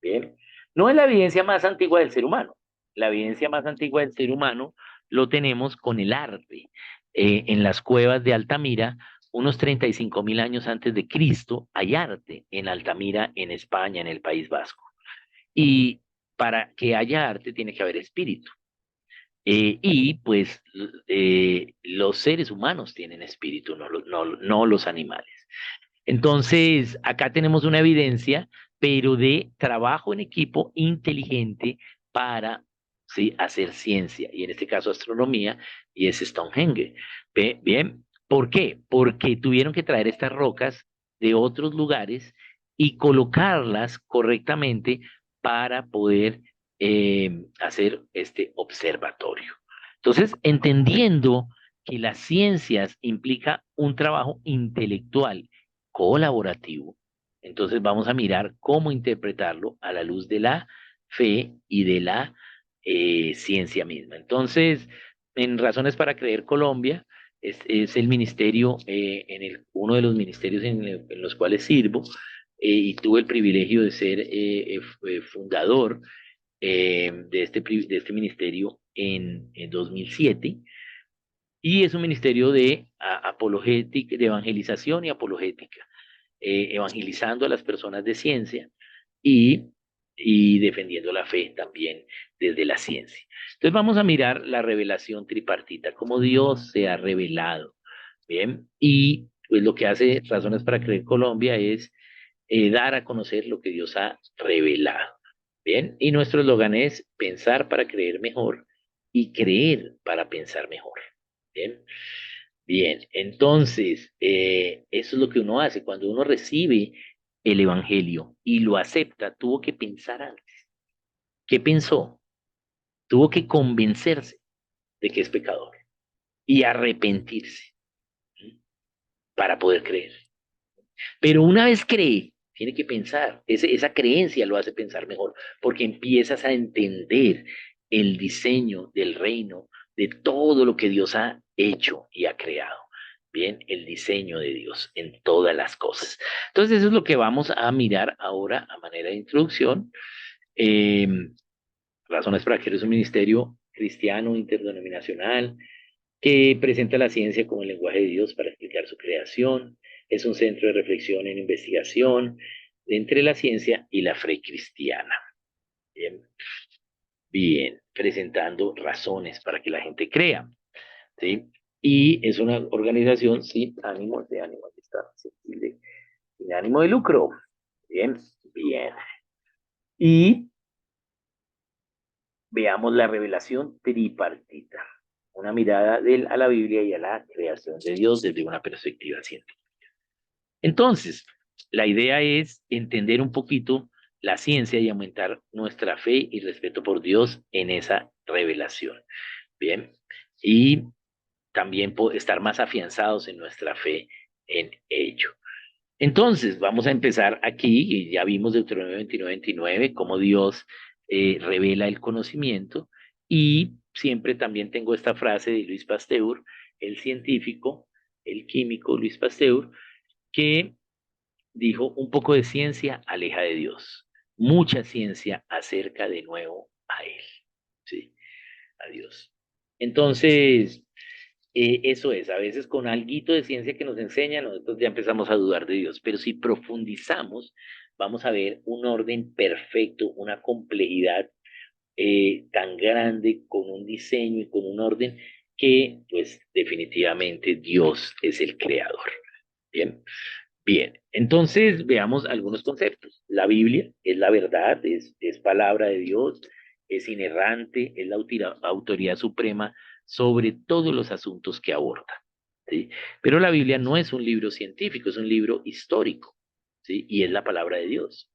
Bien, no es la evidencia más antigua del ser humano. La evidencia más antigua del ser humano lo tenemos con el arte. En las cuevas de Altamira, unos 35.000 años antes de Cristo, hay arte en Altamira, en España, en el País Vasco. Y para que haya arte tiene que haber espíritu. Y pues los seres humanos tienen espíritu, no los animales. Entonces, acá tenemos una evidencia, pero de trabajo en equipo inteligente para, ¿sí?, hacer ciencia, y en este caso astronomía, y es Stonehenge. Bien, ¿por qué? Porque tuvieron que traer estas rocas de otros lugares y colocarlas correctamente para poder hacer este observatorio. Entonces, entendiendo que las ciencias implica un trabajo intelectual colaborativo, entonces vamos a mirar cómo interpretarlo a la luz de la fe y de la ciencia misma. Entonces, en Razones para Creer Colombia, es el ministerio, uno de los ministerios en los cuales sirvo, y tuve el privilegio de ser fundador de este ministerio en 2007, y es un ministerio de apologética, de evangelización y apologética, evangelizando a las personas de ciencia y, y defendiendo la fe también desde la ciencia. Entonces vamos a mirar la revelación tripartita, cómo Dios se ha revelado. Bien, y pues lo que hace Razones para Creer Colombia es dar a conocer lo que Dios ha revelado. Bien, y nuestro eslogan es pensar para creer mejor y creer para pensar mejor. Bien, bien, entonces, eso es lo que uno hace cuando uno recibe el Evangelio y lo acepta. Tuvo que pensar antes. ¿Qué pensó? Tuvo que convencerse de que es pecador y arrepentirse, ¿sí?, para poder creer. Pero una vez cree, tiene que pensar. Esa creencia lo hace pensar mejor, porque empiezas a entender el diseño del reino, de todo lo que Dios ha hecho y ha creado. Bien, el diseño de Dios en todas las cosas. Entonces, eso es lo que vamos a mirar ahora a manera de introducción. Eh, Razones para que eres un ministerio cristiano interdenominacional que presenta la ciencia como el lenguaje de Dios para explicar su creación. Es un centro de reflexión en investigación entre la ciencia y la fe cristiana. Bien, bien, presentando razones para que la gente crea, ¿sí? Y es una organización sin ánimo de ánimo, está, sin ánimo de lucro. Bien, bien. Y veamos la revelación tripartita, una mirada a la Biblia y a la creación de Dios desde una perspectiva científica. Entonces, la idea es entender un poquito la ciencia y aumentar nuestra fe y respeto por Dios en esa revelación. Bien, y también estar más afianzados en nuestra fe en ello. Entonces, vamos a empezar aquí, y ya vimos Deuteronomio 29, cómo Dios revela el conocimiento, y siempre también tengo esta frase de Luis Pasteur, el científico, el químico Luis Pasteur, que dijo, un poco de ciencia aleja de Dios, mucha ciencia acerca de nuevo a Él, ¿sí? A Dios. Entonces, eso es, a veces con alguito de ciencia que nos enseña, nosotros ya empezamos a dudar de Dios, pero si profundizamos, vamos a ver un orden perfecto, una complejidad tan grande, con un diseño y con un orden que, pues, definitivamente Dios es el creador. Bien, bien. Entonces, veamos algunos conceptos. La Biblia es la verdad, es palabra de Dios, es inerrante, es la autoridad suprema sobre todos los asuntos que aborda. ¿Sí? Pero la Biblia no es un libro científico, es un libro histórico, ¿sí? Y es la palabra de Dios.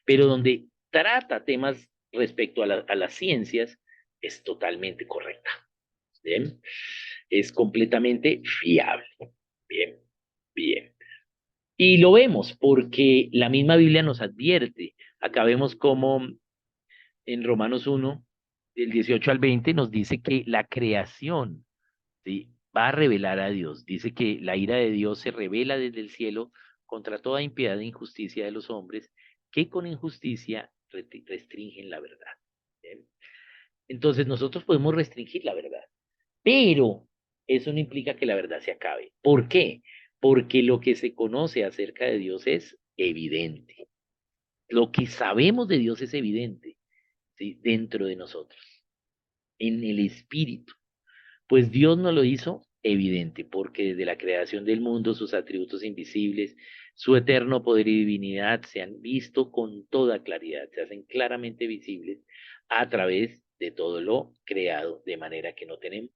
Pero donde trata temas respecto a las ciencias, es totalmente correcta. ¿Bien? Es completamente fiable. Bien, bien. Y lo vemos porque la misma Biblia nos advierte. Acá vemos como en Romanos 1, del 18 al 20, nos dice que la creación, ¿sí?, va a revelar a Dios. Dice que la ira de Dios se revela desde el cielo contra toda impiedad e injusticia de los hombres, que con injusticia restringen la verdad. ¿Bien? Entonces nosotros podemos restringir la verdad, pero eso no implica que la verdad se acabe. ¿Por qué? Porque lo que se conoce acerca de Dios es evidente. Lo que sabemos de Dios es evidente, ¿sí?, dentro de nosotros, en el espíritu. Pues Dios nos lo hizo evidente, porque desde la creación del mundo sus atributos invisibles, su eterno poder y divinidad se han visto con toda claridad, se hacen claramente visibles a través de todo lo creado, de manera que no tenemos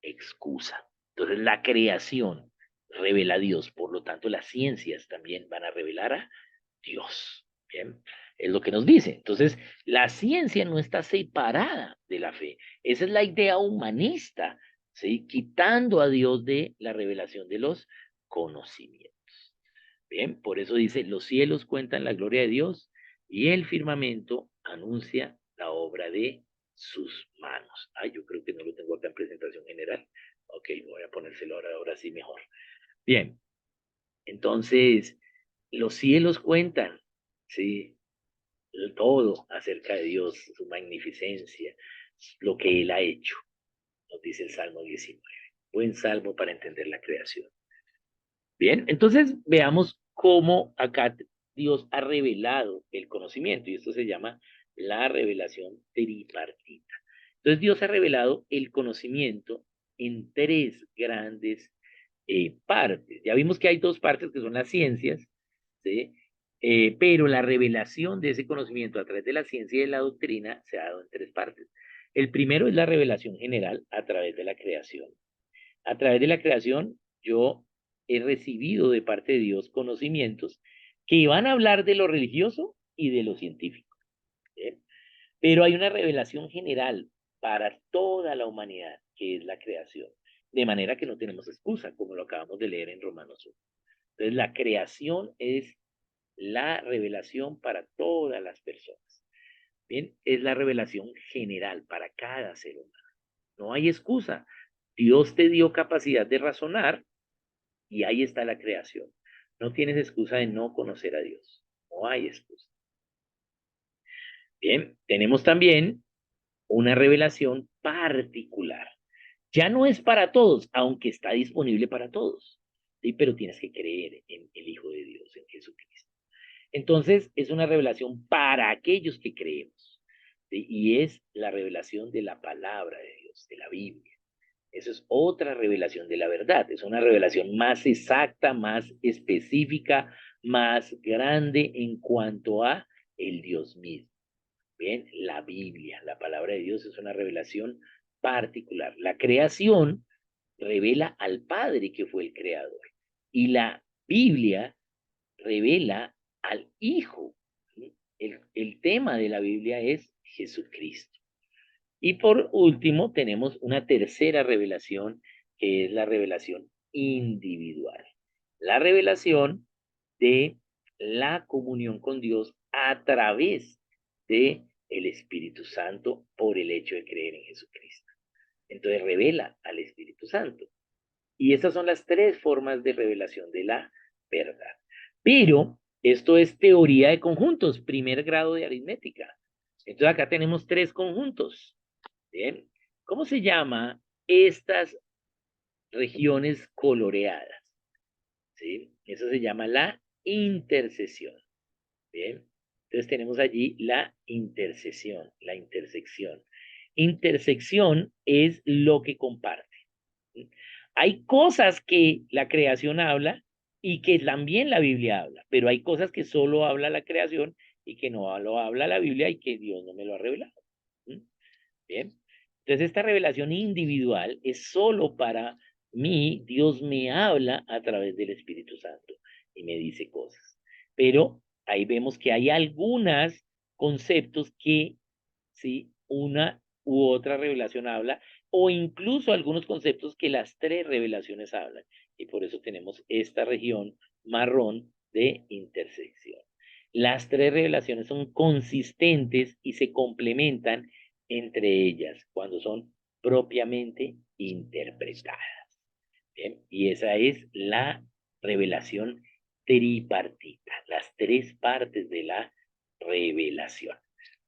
excusa. Entonces la creación revela a Dios, por lo tanto las ciencias también van a revelar a Dios. Bien, es lo que nos dice. Entonces, la ciencia no está separada de la fe. Esa es la idea humanista, ¿sí? Quitando a Dios de la revelación de los conocimientos. Bien, por eso dice, los cielos cuentan la gloria de Dios y el firmamento anuncia la obra de sus manos. Ay, yo creo que no lo tengo acá en presentación general. Ok, voy a ponérselo ahora sí mejor. Bien, entonces, los cielos cuentan, ¿sí?, todo acerca de Dios, su magnificencia, lo que Él ha hecho, nos dice el Salmo 19. Buen salmo para entender la creación. Bien, entonces veamos cómo acá Dios ha revelado el conocimiento, y esto se llama la revelación tripartita. Entonces Dios ha revelado el conocimiento en tres grandes partes. Ya vimos que hay dos partes que son las ciencias, ¿sí? Pero la revelación de ese conocimiento a través de la ciencia y de la doctrina se ha dado en tres partes. El primero es la revelación general a través de la creación. A través de la creación, yo he recibido de parte de Dios conocimientos que van a hablar de lo religioso y de lo científico. ¿Sí? Pero hay una revelación general para toda la humanidad, que es la creación. De manera que no tenemos excusa, como lo acabamos de leer en Romanos 1. Entonces, la creación es la revelación para todas las personas. Bien, es la revelación general para cada ser humano. No hay excusa. Dios te dio capacidad de razonar y ahí está la creación. No tienes excusa de no conocer a Dios. No hay excusa. Bien, tenemos también una revelación particular. Ya no es para todos, aunque está disponible para todos. ¿Sí? Pero tienes que creer en el Hijo de Dios, en Jesucristo. Entonces, es una revelación para aquellos que creemos. ¿Sí? Y es la revelación de la palabra de Dios, de la Biblia. Eso es otra revelación de la verdad. Es una revelación más exacta, más específica, más grande en cuanto a el Dios mismo. Bien, la Biblia, la palabra de Dios es una revelación particular. La creación revela al Padre que fue el creador. Y la Biblia revela al Hijo. El tema de la Biblia es Jesucristo. Y por último, tenemos una tercera revelación que es la revelación individual. La revelación de la comunión con Dios a través de el Espíritu Santo por el hecho de creer en Jesucristo. Entonces revela al Espíritu Santo. Y esas son las tres formas de revelación de la verdad. Pero esto es teoría de conjuntos, primer grado de aritmética. Entonces acá tenemos tres conjuntos. Bien. ¿Cómo se llama estas regiones coloreadas? ¿Sí? Eso se llama la intercesión. Bien. Entonces tenemos allí la intercesión, la intersección. Intersección es lo que comparte. Hay cosas que la creación habla y que también la Biblia habla, pero hay cosas que solo habla la creación y que no lo habla la Biblia y que Dios no me lo ha revelado. Bien. Entonces esta revelación individual es solo para mí. Dios me habla a través del Espíritu Santo y me dice cosas. Pero ahí vemos que hay algunos conceptos que, sí, una u otra revelación habla, o incluso algunos conceptos que las tres revelaciones hablan. Y por eso tenemos esta región marrón de intersección. Las tres revelaciones son consistentes y se complementan entre ellas cuando son propiamente interpretadas. ¿Bien? Y esa es la revelación tripartita, las tres partes de la revelación.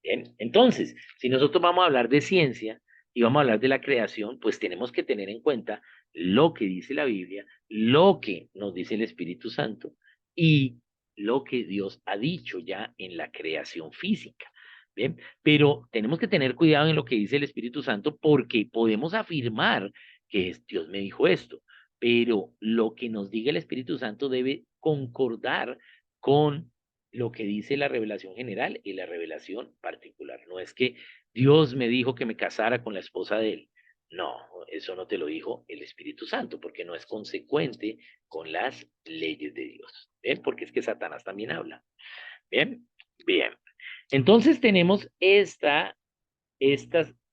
Bien, entonces, si nosotros vamos a hablar de ciencia y vamos a hablar de la creación, pues tenemos que tener en cuenta lo que dice la Biblia, lo que nos dice el Espíritu Santo y lo que Dios ha dicho ya en la creación física. Bien, pero tenemos que tener cuidado en lo que dice el Espíritu Santo porque podemos afirmar que Dios me dijo esto, pero lo que nos diga el Espíritu Santo debe concordar con lo que dice la revelación general y la revelación particular. No es que Dios me dijo que me casara con la esposa de él. No, eso no te lo dijo el Espíritu Santo, porque no es consecuente con las leyes de Dios. ¿Ven? Porque es que Satanás también habla. Bien, bien. Entonces tenemos estas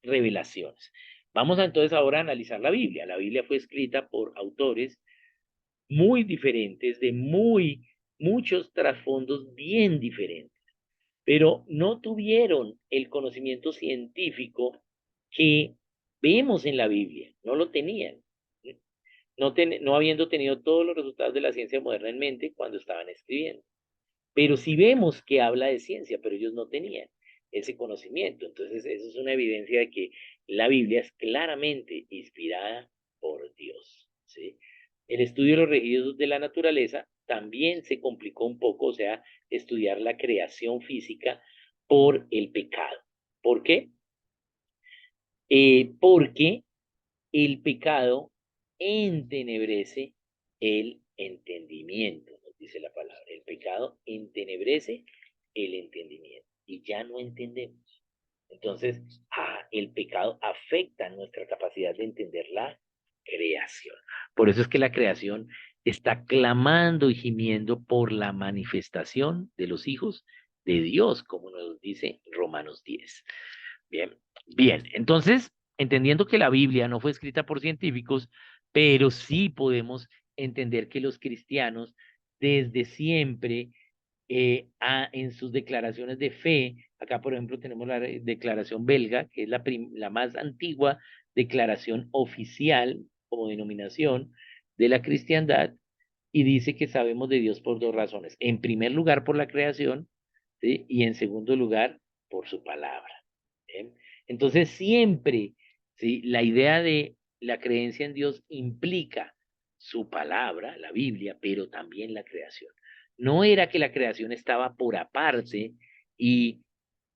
revelaciones. Vamos entonces ahora a analizar la Biblia. La Biblia fue escrita por autores muy diferentes, de muchos trasfondos bien diferentes, pero no tuvieron el conocimiento científico que vemos en la Biblia, no lo tenían, no habiendo tenido todos los resultados de la ciencia moderna en mente cuando estaban escribiendo. Pero sí vemos que habla de ciencia, pero ellos no tenían ese conocimiento. Entonces, eso es una evidencia de que la Biblia es claramente inspirada por Dios, ¿sí? El estudio de los registros de la naturaleza también se complicó un poco, o sea, estudiar la creación física por el pecado. ¿Por qué? Porque el pecado entenebrece el entendimiento, nos dice la palabra. El pecado entenebrece el entendimiento y ya no entendemos. Entonces, el pecado afecta nuestra capacidad de entender la creación. Por eso es que la creación está clamando y gimiendo por la manifestación de los hijos de Dios, como nos dice Romanos 10. Bien, bien. Entonces, entendiendo que la Biblia no fue escrita por científicos, pero sí podemos entender que los cristianos desde siempre en sus declaraciones de fe, acá por ejemplo tenemos la declaración belga, que es la más antigua declaración oficial como denominación de la cristiandad, y dice que sabemos de Dios por dos razones. En primer lugar, por la creación, ¿sí? Y en segundo lugar, por su palabra. ¿Sí? Entonces, siempre, ¿sí? La idea de la creencia en Dios implica su palabra, la Biblia, pero también la creación. No era que la creación estaba por aparte y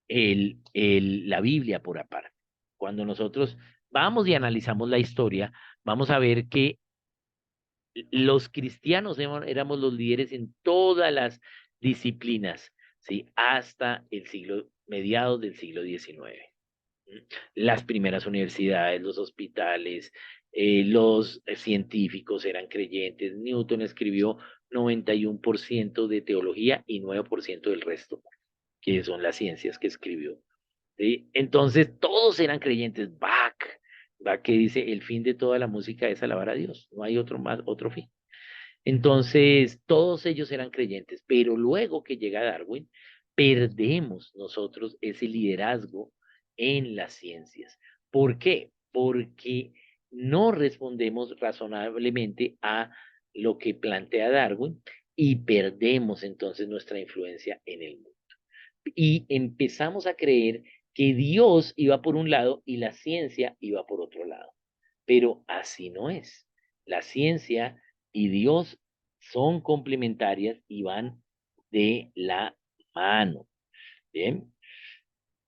la Biblia por aparte. Cuando nosotros vamos y analizamos la historia, vamos a ver que los cristianos éramos los líderes en todas las disciplinas, ¿sí? Hasta el mediados del siglo XIX. Las primeras universidades, los hospitales, los científicos eran creyentes. Newton escribió 91% de teología y 9% del resto, que son las ciencias que escribió. ¿Sí? Entonces, todos eran creyentes. Bach, va que dice, el fin de toda la música es alabar a Dios, no hay otro fin. Entonces, todos ellos eran creyentes, pero luego que llega Darwin, perdemos nosotros ese liderazgo en las ciencias. ¿Por qué? Porque no respondemos razonablemente a lo que plantea Darwin y perdemos entonces nuestra influencia en el mundo. Y empezamos a creer que Dios iba por un lado y la ciencia iba por otro lado. Pero así no es. La ciencia y Dios son complementarias y van de la mano. Bien.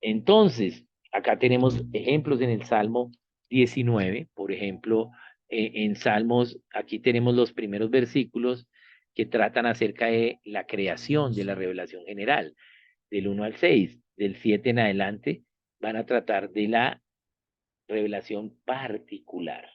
Entonces, acá tenemos ejemplos en el Salmo 19, por ejemplo, en Salmos, aquí tenemos los primeros versículos que tratan acerca de la creación, de la revelación general, del 1 al 6, del 7 en adelante, van a tratar de la revelación particular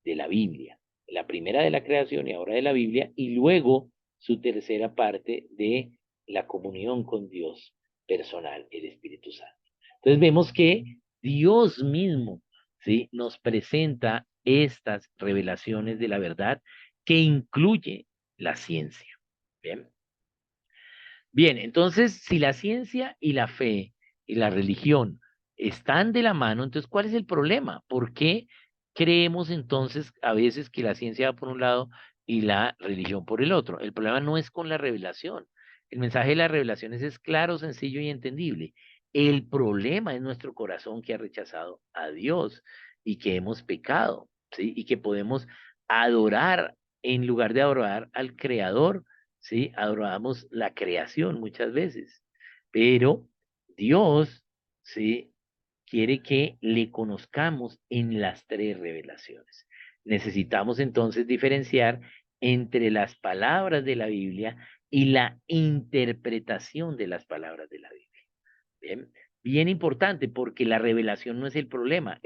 de la Biblia, la primera de la creación y ahora de la Biblia, y luego su tercera parte de la comunión con Dios personal, el Espíritu Santo. Entonces vemos que Dios mismo, ¿sí?, nos presenta estas revelaciones de la verdad que incluye la ciencia. Bien. Bien, entonces, si la ciencia y la fe y la religión están de la mano, entonces, ¿cuál es el problema? ¿Por qué creemos entonces a veces que la ciencia va por un lado y la religión por el otro? El problema no es con la revelación. El mensaje de las revelaciones es claro, sencillo y entendible. El problema es nuestro corazón que ha rechazado a Dios y que hemos pecado, ¿sí? Y que podemos adorar en lugar de adorar al Creador. ¿Sí? Adoramos la creación muchas veces, pero Dios, ¿sí?, quiere que le conozcamos en las tres revelaciones. Necesitamos entonces diferenciar entre las palabras de la Biblia y la interpretación de las palabras de la Biblia. Bien, bien importante porque la revelación no es el problema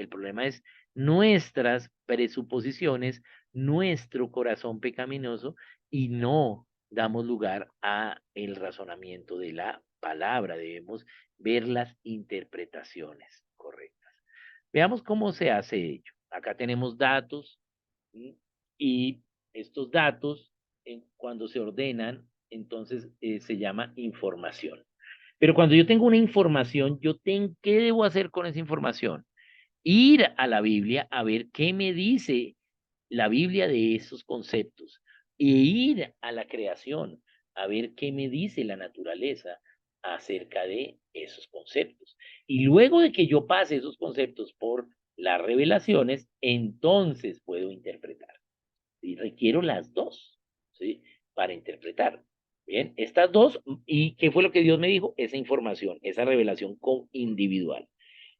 es nuestras presuposiciones, nuestro corazón pecaminoso y no damos lugar a el razonamiento de la palabra, debemos ver las interpretaciones correctas. Veamos cómo se hace ello. Acá tenemos datos, ¿sí?, y estos datos, cuando se ordenan, entonces se llama información. Pero cuando yo tengo una información, ¿qué debo hacer con esa información? Ir a la Biblia a ver qué me dice la Biblia de esos conceptos e ir a la creación a ver qué me dice la naturaleza acerca de esos conceptos. Y luego de que yo pase esos conceptos por las revelaciones, entonces puedo interpretar. Y requiero las dos, ¿sí?, para interpretar. Bien, estas dos, ¿y qué fue lo que Dios me dijo? Esa información, esa revelación individual.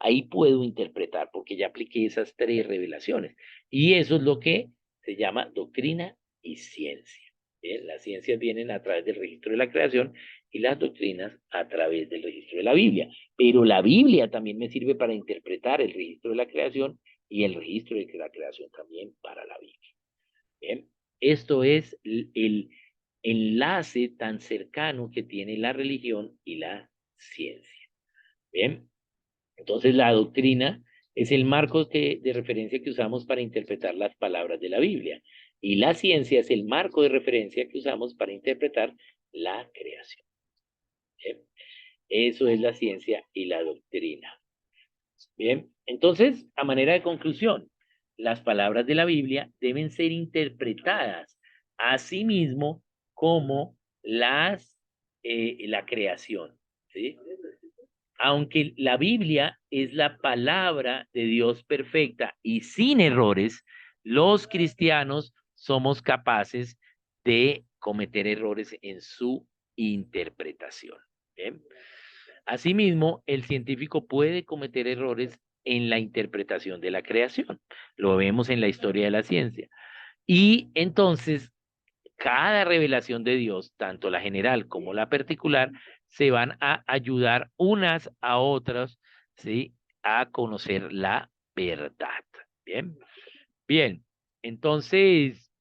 Ahí puedo interpretar porque ya apliqué esas tres revelaciones. Y eso es lo que se llama doctrina y ciencia. Bien, las ciencias vienen a través del registro de la creación y las doctrinas a través del registro de la Biblia. Pero la Biblia también me sirve para interpretar el registro de la creación y el registro de la creación también para la Biblia. Bien, esto es el enlace tan cercano que tiene la religión y la ciencia. Bien, entonces la doctrina es el marco de referencia que usamos para interpretar las palabras de la Biblia y la ciencia es el marco de referencia que usamos para interpretar la creación. Bien, eso es la ciencia y la doctrina. Bien, entonces, a manera de conclusión, las palabras de la Biblia deben ser interpretadas a sí mismo como la creación, ¿sí? Aunque la Biblia es la palabra de Dios perfecta y sin errores, los cristianos somos capaces de cometer errores en su interpretación. ¿Bien? Asimismo, el científico puede cometer errores en la interpretación de la creación. Lo vemos en la historia de la ciencia. Y entonces, cada revelación de Dios, tanto la general como la particular, se van a ayudar unas a otras, ¿sí?, a conocer la verdad. Bien, bien. Entonces,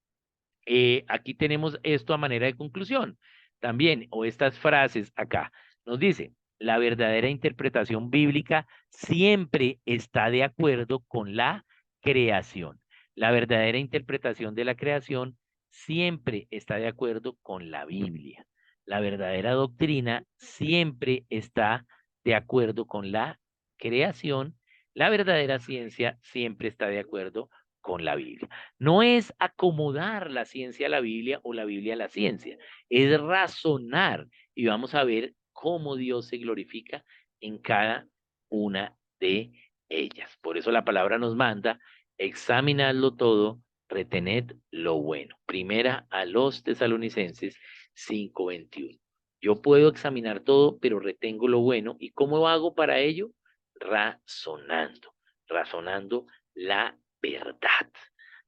aquí tenemos esto a manera de conclusión. También, o estas frases acá, nos dice, la verdadera interpretación bíblica siempre está de acuerdo con la creación. La verdadera interpretación de la creación siempre está de acuerdo con la Biblia. La verdadera doctrina siempre está de acuerdo con la creación. La verdadera ciencia siempre está de acuerdo con la Biblia. No es acomodar la ciencia a la Biblia o la Biblia a la ciencia, es razonar y vamos a ver cómo Dios se glorifica en cada una de ellas. Por eso la palabra nos manda, examinadlo todo, retened lo bueno. Primera a los Tesalonicenses 5:21. Yo puedo examinar todo, pero retengo lo bueno. ¿Y cómo hago para ello? Razonando, razonando la verdad.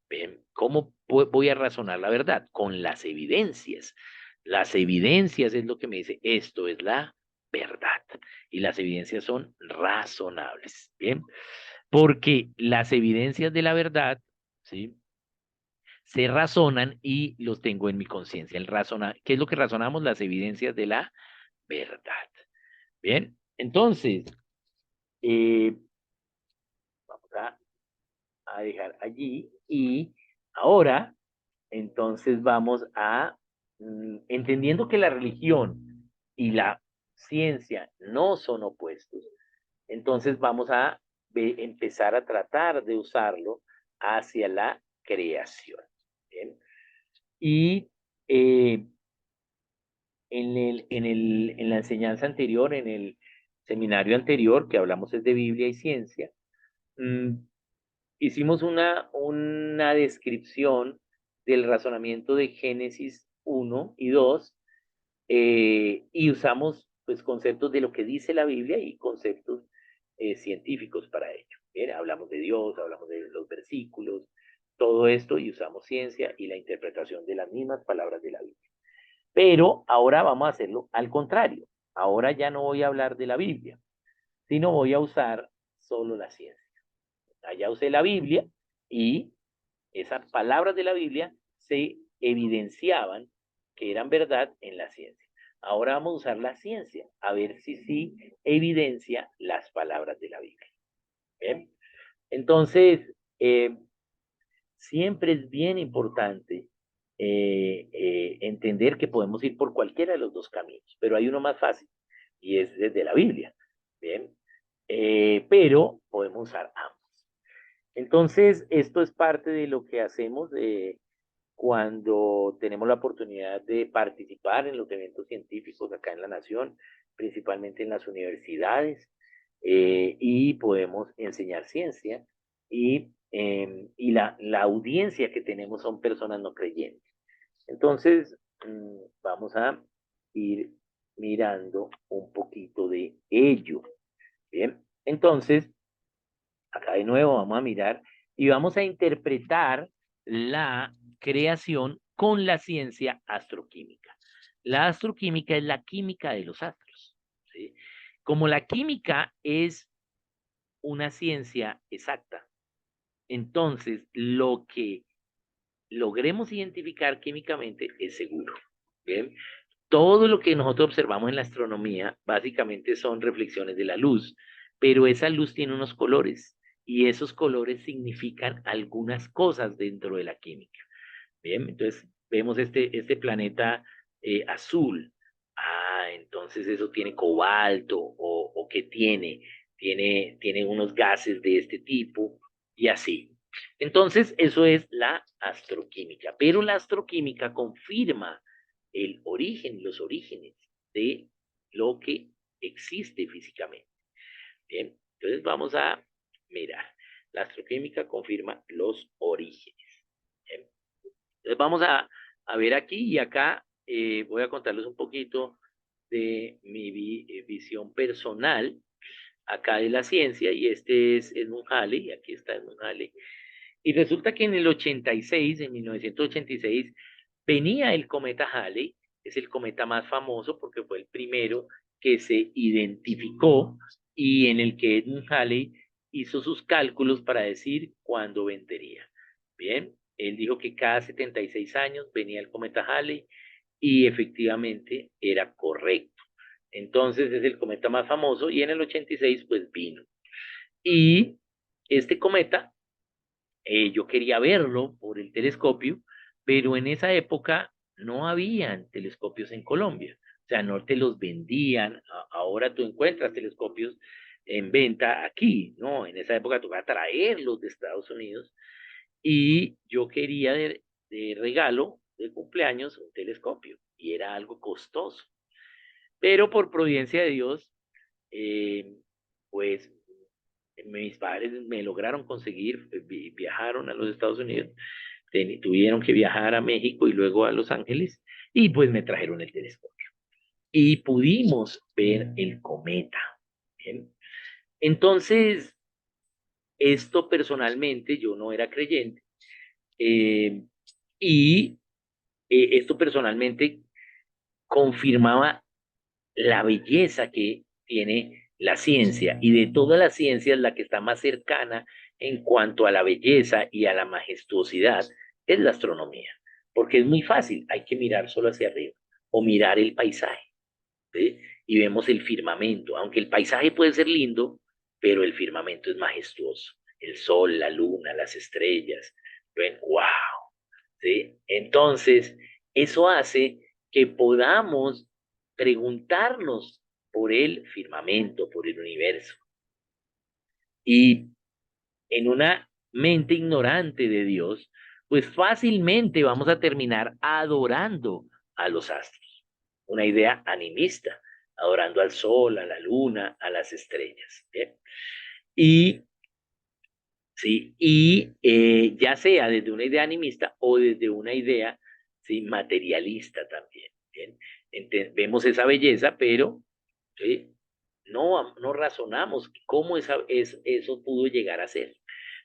¿Ven? ¿Cómo voy a razonar la verdad? Con las evidencias. Las evidencias es lo que me dice, esto es la verdad. Y las evidencias son razonables. Bien, porque las evidencias de la verdad, ¿sí? Se razonan y los tengo en mi conciencia. ¿Qué es lo que razonamos? Las evidencias de la verdad. Bien, entonces, eh, vamos a dejar allí y ahora, entonces vamos a, entendiendo que la religión y la ciencia no son opuestos, entonces vamos a empezar a tratar de usarlo hacia la creación. ¿Bien? Y en la enseñanza anterior, en el seminario anterior, que hablamos es de Biblia y ciencia, mm, hicimos una descripción del razonamiento de Génesis 1 y 2 y usamos pues conceptos de lo que dice la Biblia y conceptos científicos para ello. Bien, hablamos de Dios, hablamos de los versículos, todo esto y usamos ciencia y la interpretación de las mismas palabras de la Biblia. Pero ahora vamos a hacerlo al contrario. Ahora ya no voy a hablar de la Biblia, sino voy a usar solo la ciencia. Allá usé la Biblia y esas palabras de la Biblia se evidenciaban que eran verdad en la ciencia. Ahora vamos a usar la ciencia a ver si sí evidencia las palabras de la Biblia. ¿Bien? Entonces, siempre es bien importante entender que podemos ir por cualquiera de los dos caminos, pero hay uno más fácil y es desde la Biblia. Bien, pero podemos usar ambos. Entonces, esto es parte de lo que hacemos cuando tenemos la oportunidad de participar en los eventos científicos acá en la Nación, principalmente en las universidades, y podemos enseñar ciencia y la audiencia que tenemos son personas no creyentes. Entonces, vamos a ir mirando un poquito de ello. Bien, entonces, acá de nuevo vamos a mirar y vamos a interpretar la creación con la ciencia astroquímica. La astroquímica es la química de los astros. ¿Sí? Como la química es una ciencia exacta, entonces lo que logremos identificar químicamente es seguro. ¿Bien? Todo lo que nosotros observamos en la astronomía básicamente son reflexiones de la luz, pero esa luz tiene unos colores y esos colores significan algunas cosas dentro de la química. Bien, entonces vemos este planeta azul. Ah, entonces eso tiene cobalto o ¿qué tiene? Tiene unos gases de este tipo y así. Entonces eso es la astroquímica, pero la astroquímica confirma el origen, los orígenes de lo que existe físicamente. Bien, entonces vamos a mirar. La astroquímica confirma los orígenes. Bien. Entonces vamos a ver aquí y acá voy a contarles un poquito de mi visión personal acá de la ciencia y este es Edmund Halley, aquí está Edmund Halley. Y resulta que en el 86, en 1986, venía el cometa Halley, es el cometa más famoso porque fue el primero que se identificó y en el que Edmund Halley hizo sus cálculos para decir cuándo vendría. Bien, él dijo que cada 76 años venía el cometa Halley y efectivamente era correcto. Entonces es el cometa más famoso y en el 86 pues vino. Y este cometa yo quería verlo por el telescopio, pero en esa época no habían telescopios en Colombia. O sea, no te los vendían. Ahora tú encuentras telescopios en venta aquí, ¿no? En esa época tocaba traerlos de Estados Unidos y yo quería de regalo de cumpleaños un telescopio y era algo costoso. Pero por providencia de Dios, eh, pues mis padres me lograron conseguir, viajaron a los Estados Unidos, tuvieron que viajar a México y luego a Los Ángeles y pues me trajeron el telescopio. Y pudimos ver el cometa. ¿Bien? Entonces, esto personalmente, yo no era creyente, eh, y esto personalmente confirmaba la belleza que tiene la ciencia y de todas las ciencias la que está más cercana en cuanto a la belleza y a la majestuosidad es la astronomía, porque es muy fácil, hay que mirar solo hacia arriba o mirar el paisaje, ¿sí? Y vemos el firmamento, aunque el paisaje puede ser lindo, pero el firmamento es majestuoso, el sol, la luna, las estrellas, ven, wow, ¿sí? Entonces, eso hace que podamos preguntarnos por el firmamento, por el universo. Y en una mente ignorante de Dios, pues fácilmente vamos a terminar adorando a los astros. Una idea animista, adorando al sol, a la luna, a las estrellas. ¿Bien? Y ¿sí? Y ya sea desde una idea animista o desde una idea, ¿sí? Materialista también. ¿Bien? Vemos esa belleza, pero ¿sí? No razonamos cómo eso pudo llegar a ser.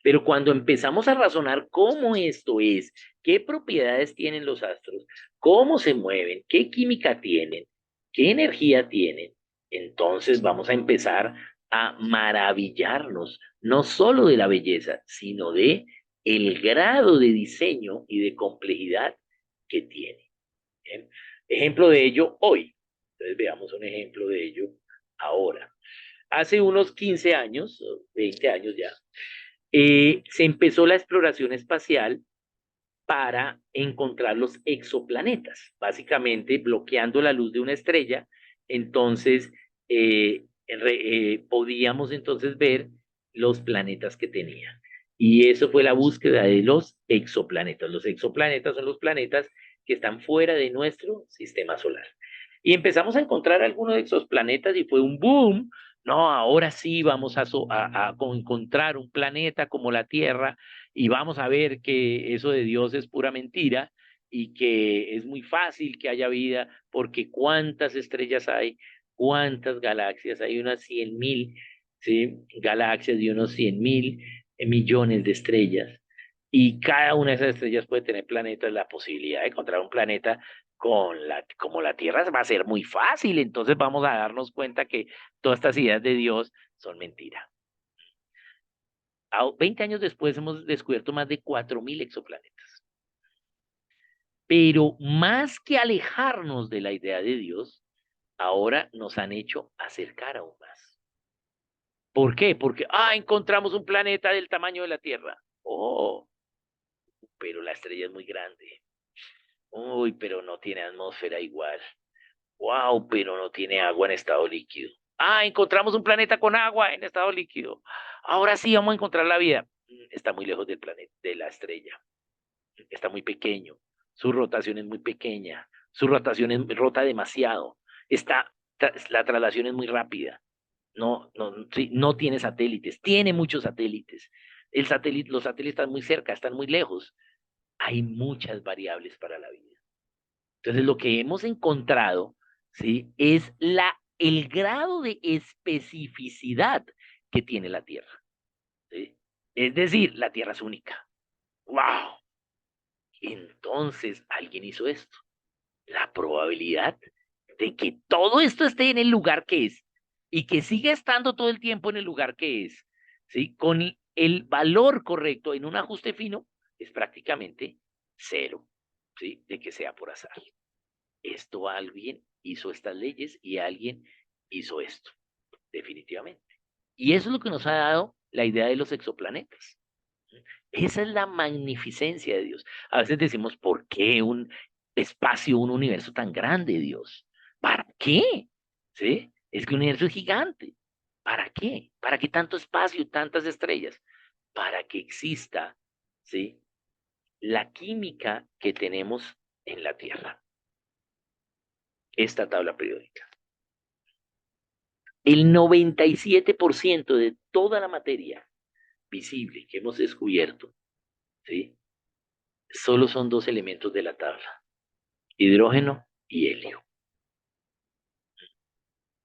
Pero cuando empezamos a razonar cómo esto es, qué propiedades tienen los astros, cómo se mueven, qué química tienen, qué energía tienen, entonces vamos a empezar a maravillarnos, no solo de la belleza, sino de el grado de diseño y de complejidad que tiene. ¿Bien? Ejemplo de ello hoy. Entonces veamos un ejemplo de ello ahora. Hace unos 15 años, 20 años ya, se empezó la exploración espacial para encontrar los exoplanetas, básicamente bloqueando la luz de una estrella. Entonces, podíamos entonces ver los planetas que tenía. Y eso fue la búsqueda de los exoplanetas. Los exoplanetas son los planetas que están fuera de nuestro sistema solar. Y empezamos a encontrar algunos exoplanetas y fue un boom. No, ahora sí vamos a encontrar un planeta como la Tierra y vamos a ver que eso de Dios es pura mentira y que es muy fácil que haya vida porque cuántas estrellas hay, cuántas galaxias, hay unas 100.000, ¿sí? Galaxias y unos 100.000 millones de estrellas y cada una de esas estrellas puede tener planetas. La posibilidad de encontrar un planeta como la Tierra va a ser muy fácil, entonces vamos a darnos cuenta que todas estas ideas de Dios son mentiras. 20 años después hemos descubierto más de 4.000 exoplanetas. Pero más que alejarnos de la idea de Dios, ahora nos han hecho acercar aún más. ¿Por qué? Porque, encontramos un planeta del tamaño de la Tierra. Oh, pero la estrella es muy grande. Uy, pero no tiene atmósfera igual. Wow, pero no tiene agua en estado líquido. Encontramos un planeta con agua en estado líquido. Ahora sí vamos a encontrar la vida. Está muy lejos del planeta, de la estrella. Está muy pequeño, su rotación es muy pequeña, su rotación rota demasiado, la traslación es muy rápida, sí, no tiene satélites, tiene muchos satélites, los satélites están muy cerca, están muy lejos, hay muchas variables para la vida. Entonces lo que hemos encontrado, ¿sí? Es el grado de especificidad que tiene la Tierra, ¿sí? Es decir, la Tierra es única. ¡Wow! Entonces alguien hizo esto. La probabilidad de que todo esto esté en el lugar que es y que siga estando todo el tiempo en el lugar que es, ¿sí? Con el valor correcto en un ajuste fino, es prácticamente cero, ¿sí? De que sea por azar. Esto alguien hizo estas leyes y alguien hizo esto, definitivamente. Y eso es lo que nos ha dado la idea de los exoplanetas. Esa es la magnificencia de Dios. A veces decimos, ¿por qué un espacio, un universo tan grande, Dios? ¿Para qué? ¿Sí? Es que el universo es gigante. ¿Para qué? ¿Para qué tanto espacio y tantas estrellas? Para que exista, ¿sí? La química que tenemos en la Tierra, esta tabla periódica. El 97% de toda la materia visible que hemos descubierto, ¿sí? Solo son dos elementos de la tabla, hidrógeno y helio.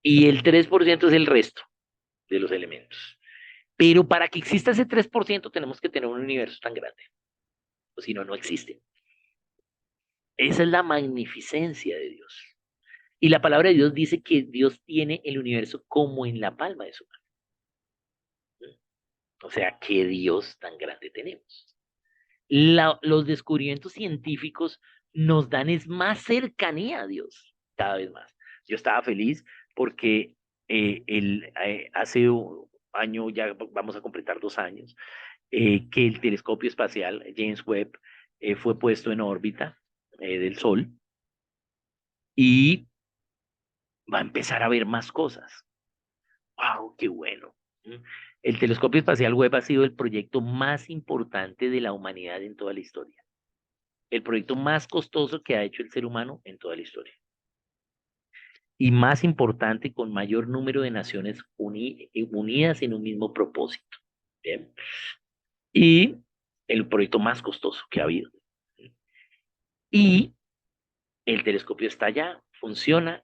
Y el 3% es el resto de los elementos. Pero para que exista ese 3% tenemos que tener un universo tan grande, o si no, no existe. Esa es la magnificencia de Dios. Y la palabra de Dios dice que Dios tiene el universo como en la palma de su mano. O sea, qué Dios tan grande tenemos. Los descubrimientos científicos nos dan es más cercanía a Dios, cada vez más. Yo estaba feliz porque hace un año, ya vamos a completar 2 años, que el telescopio espacial James Webb fue puesto en órbita del Sol y va a empezar a ver más cosas. ¡Wow! ¡Qué bueno! ¿Mm? El telescopio espacial Webb ha sido el proyecto más importante de la humanidad en toda la historia. El proyecto más costoso que ha hecho el ser humano en toda la historia. Y más importante, con mayor número de naciones unidas en un mismo propósito. ¿Bien? Y el proyecto más costoso que ha habido. Y el telescopio está allá, funciona,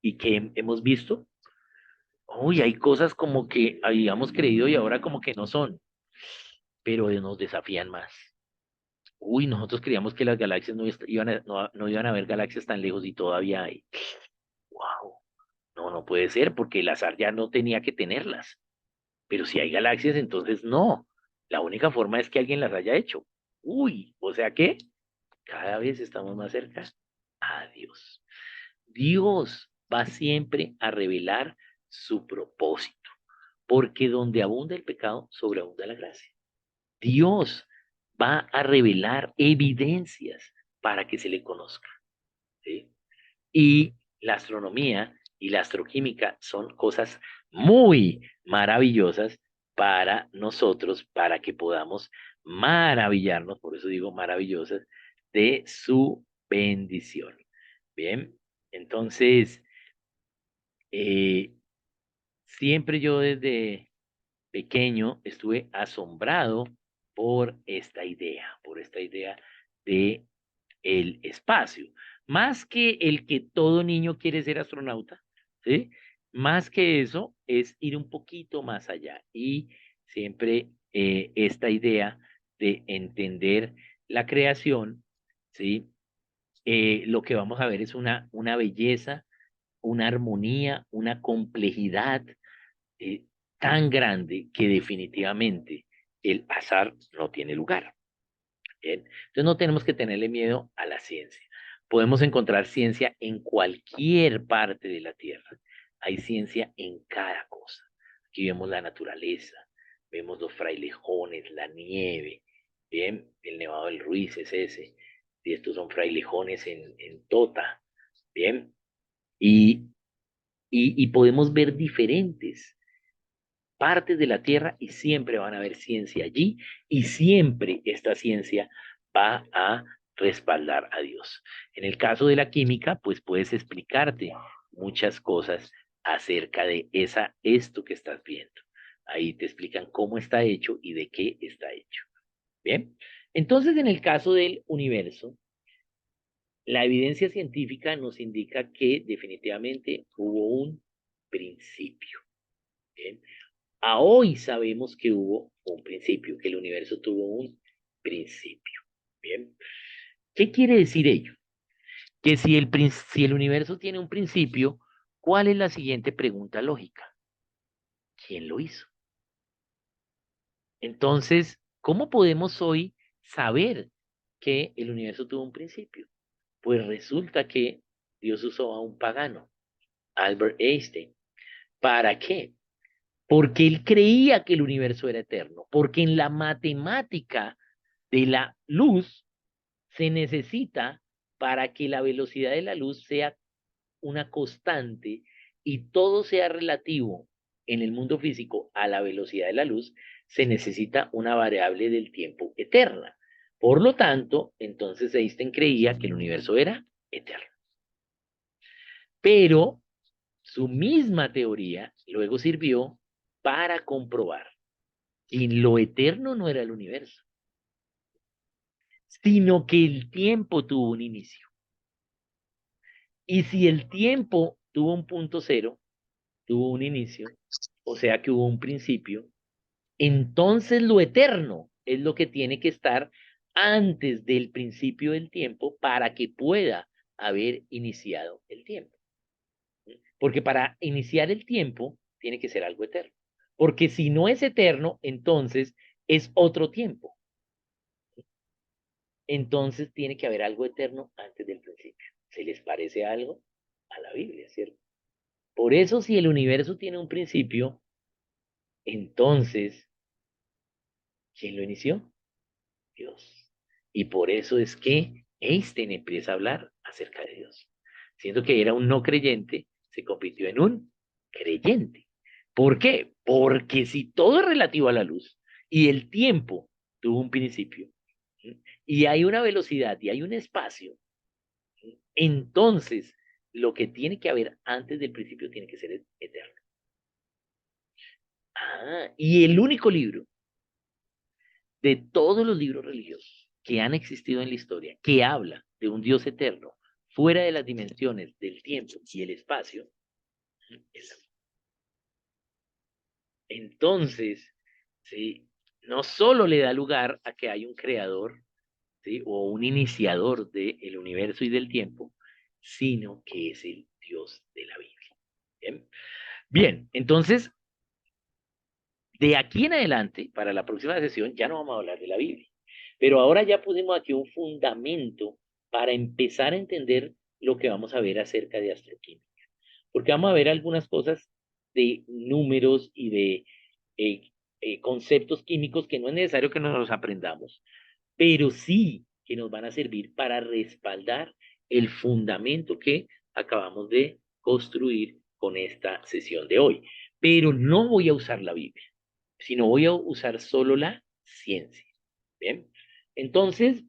y que hemos visto, uy, hay cosas como que habíamos creído y ahora como que no son, pero nos desafían más. Uy, nosotros creíamos que las galaxias no iban a haber galaxias tan lejos y todavía hay. Wow. No, no puede ser, porque el azar ya no tenía que tenerlas. Pero si hay galaxias, entonces no. La única forma es que alguien las haya hecho. Uy, o sea que cada vez estamos más cerca a Dios. Dios va siempre a revelar su propósito, porque donde abunda el pecado, sobreabunda la gracia. Dios va a revelar evidencias para que se le conozca. ¿Sí? Y la astronomía y la astroquímica son cosas muy maravillosas para nosotros, para que podamos maravillarnos, por eso digo maravillosas, de su bendición. Bien, entonces, eh, siempre yo desde pequeño estuve asombrado por esta idea de el espacio. Más que el que todo niño quiere ser astronauta, ¿sí? Más que eso es ir un poquito más allá y siempre esta idea de entender la creación, ¿sí? Lo que vamos a ver es una belleza, una armonía, una complejidad eh, tan grande que definitivamente el azar no tiene lugar. Bien, entonces no tenemos que tenerle miedo a la ciencia. Podemos encontrar ciencia en cualquier parte de la Tierra. Hay ciencia en cada cosa. Aquí vemos la naturaleza, vemos los frailejones, la nieve, bien, el Nevado del Ruiz es ese, y estos son frailejones en Tota, bien, y, y podemos ver diferentes partes de la Tierra y siempre van a haber ciencia allí y siempre esta ciencia va a respaldar a Dios. En el caso de la química, pues puedes explicarte muchas cosas acerca de esto que estás viendo. Ahí te explican cómo está hecho y de qué está hecho. Bien, entonces en el caso del universo, la evidencia científica nos indica que definitivamente hubo un principio. Bien, a hoy sabemos que hubo un principio, que el universo tuvo un principio. Bien. ¿Qué quiere decir ello? Que si el universo tiene un principio, ¿cuál es la siguiente pregunta lógica? ¿Quién lo hizo? Entonces, ¿cómo podemos hoy saber que el universo tuvo un principio? Pues resulta que Dios usó a un pagano, Albert Einstein. ¿Para qué? porque él creía que el universo era eterno, porque en la matemática de la luz se necesita para que la velocidad de la luz sea una constante y todo sea relativo en el mundo físico a la velocidad de la luz, se necesita una variable del tiempo eterna. Por lo tanto, entonces Einstein creía que el universo era eterno. Pero su misma teoría luego sirvió para comprobar que lo eterno no era el universo, sino que el tiempo tuvo un inicio. Y si el tiempo tuvo un punto cero, tuvo un inicio, o sea que hubo un principio, entonces lo eterno es lo que tiene que estar antes del principio del tiempo para que pueda haber iniciado el tiempo. Porque para iniciar el tiempo tiene que ser algo eterno. Porque si no es eterno, entonces es otro tiempo. Entonces tiene que haber algo eterno antes del principio. ¿Se les parece algo? A la Biblia, ¿cierto? Por eso si el universo tiene un principio, entonces, ¿quién lo inició? Dios. Y por eso es que Einstein empieza a hablar acerca de Dios. Siendo que era un no creyente, se convirtió en un creyente. ¿Por qué? Porque si todo es relativo a la luz y el tiempo tuvo un principio, ¿sí? Y hay una velocidad y hay un espacio, ¿sí? Entonces lo que tiene que haber antes del principio tiene que ser eterno. Ah, y el único libro de todos los libros religiosos que han existido en la historia, que habla de un Dios eterno, fuera de las dimensiones del tiempo y el espacio, es entonces, ¿sí? No solo le da lugar a que hay un creador, ¿sí? O un iniciador del universo y del tiempo, sino que es el Dios de la Biblia. Bien, bien, entonces, de aquí en adelante, para la próxima sesión, ya no vamos a hablar de la Biblia. Pero ahora ya pusimos aquí un fundamento para empezar a entender lo que vamos a ver acerca de astroquímica. Porque vamos a ver algunas cosas de números y de conceptos químicos que no es necesario que nos los aprendamos, pero sí que nos van a servir para respaldar el fundamento que acabamos de construir con esta sesión de hoy. Pero no voy a usar la Biblia, sino voy a usar solo la ciencia. Bien, entonces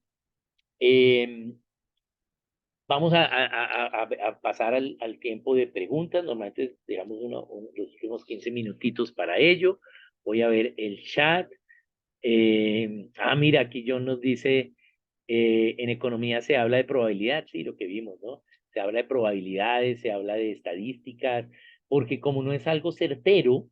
vamos a pasar al tiempo de preguntas. Normalmente dejamos los últimos 15 minutitos para ello. Voy a ver el chat. Mira, aquí John nos dice, en economía se habla de probabilidad, sí, lo que vimos, ¿no? Se habla de probabilidades, se habla de estadísticas, porque como no es algo certero,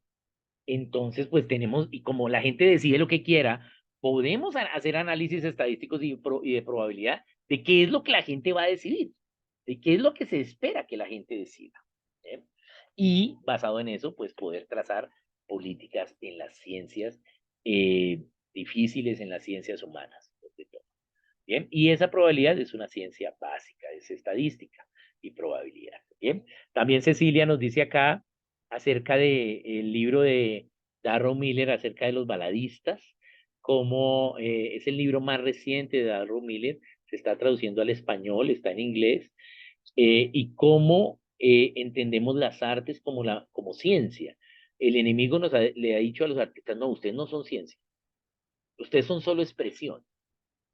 entonces pues tenemos, y como la gente decide lo que quiera, podemos hacer análisis estadísticos y de probabilidad de qué es lo que la gente va a decidir, de qué es lo que se espera que la gente decida. ¿Eh? Y basado en eso, pues poder trazar políticas en las ciencias difíciles, en las ciencias humanas. Bien, y esa probabilidad es una ciencia básica, es estadística y probabilidad. Bien, también Cecilia nos dice acá acerca del libro de Darrow Miller acerca de los baladistas, como es el libro más reciente de Darrow Miller, se está traduciendo al español, está en inglés, y cómo entendemos las artes como ciencia. El enemigo le ha dicho a los artistas, no, ustedes no son ciencia, ustedes son solo expresión.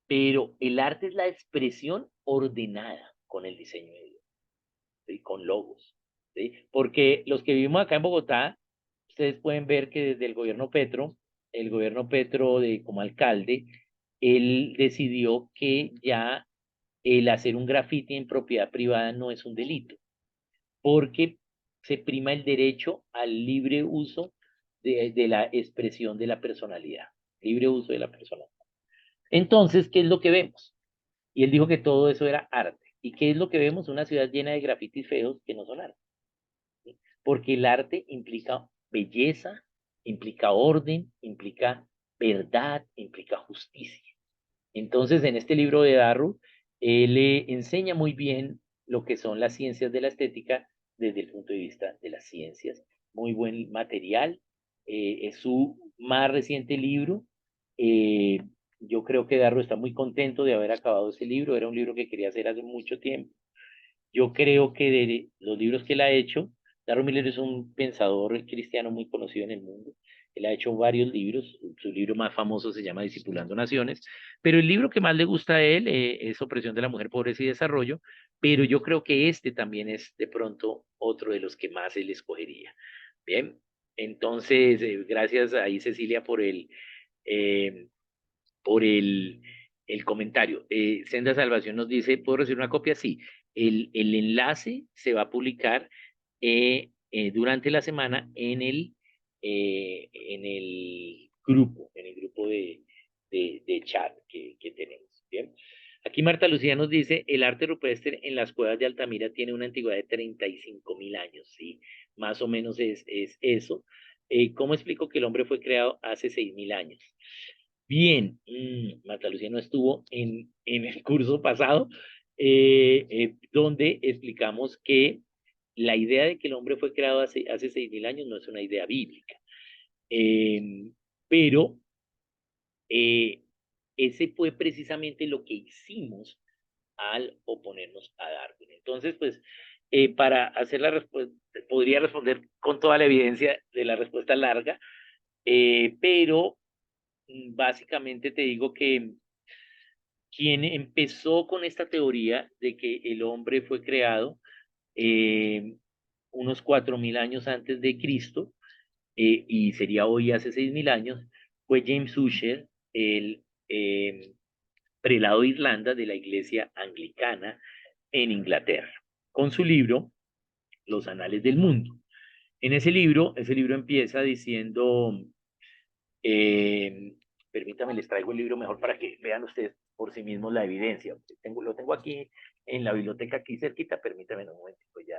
Pero el arte es la expresión ordenada con el diseño de Dios, ¿sí? Con logos, ¿sí? Porque los que vivimos acá en Bogotá, ustedes pueden ver que desde el gobierno Petro como alcalde, él decidió que ya el hacer un grafiti en propiedad privada no es un delito, porque se prima el derecho al libre uso de la expresión de la personalidad, libre uso de la personalidad. Entonces, ¿qué es lo que vemos? Y él dijo que todo eso era arte. ¿Y qué es lo que vemos? Una ciudad llena de grafitis feos que no son arte. ¿Sí? Porque el arte implica belleza, implica orden, implica verdad, implica justicia. Entonces, en este libro de Darrow, él le enseña muy bien lo que son las ciencias de la estética desde el punto de vista de las ciencias. Muy buen material, es su más reciente libro. Eh, yo creo que Darro está muy contento de haber acabado ese libro. Era un libro que quería hacer hace mucho tiempo. Yo creo que de los libros que él ha hecho, Darro Miller es un pensador cristiano muy conocido en el mundo. Él ha hecho varios libros. Su libro más famoso se llama Discipulando Naciones. Pero el libro que más le gusta a él es Opresión de la Mujer, Pobreza y Desarrollo. Pero yo creo que este también es de pronto otro de los que más él escogería. Bien, entonces, gracias ahí Cecilia eh, por el comentario. Senda Salvación nos dice, ¿puedo recibir una copia? Sí. El enlace se va a publicar durante la semana en el grupo de chat que tenemos. Bien. Aquí Marta Lucía nos dice, el arte rupestre en las cuevas de Altamira tiene una antigüedad de 35.000 años, ¿sí? Más o menos es eso. ¿Cómo explico que el hombre fue creado hace 6.000 años? Bien, Marta Lucía no estuvo en el curso pasado, donde explicamos que la idea de que el hombre fue creado hace 6.000 años no es una idea bíblica. Eh, pero eh, ese fue precisamente lo que hicimos al oponernos a Darwin. Entonces, pues, para hacer la respuesta, podría responder con toda la evidencia de la respuesta larga, pero básicamente te digo que quien empezó con esta teoría de que el hombre fue creado eh, unos 4.000 años antes de Cristo, y sería hoy hace 6.000 años, fue James Ussher, el prelado de Irlanda de la iglesia anglicana en Inglaterra, con su libro Los Anales del Mundo. En ese libro empieza diciendo, eh, permítame, les traigo el libro mejor para que vean ustedes por sí mismos la evidencia. Lo tengo aquí en la biblioteca, aquí cerquita, permítame un momento, ya.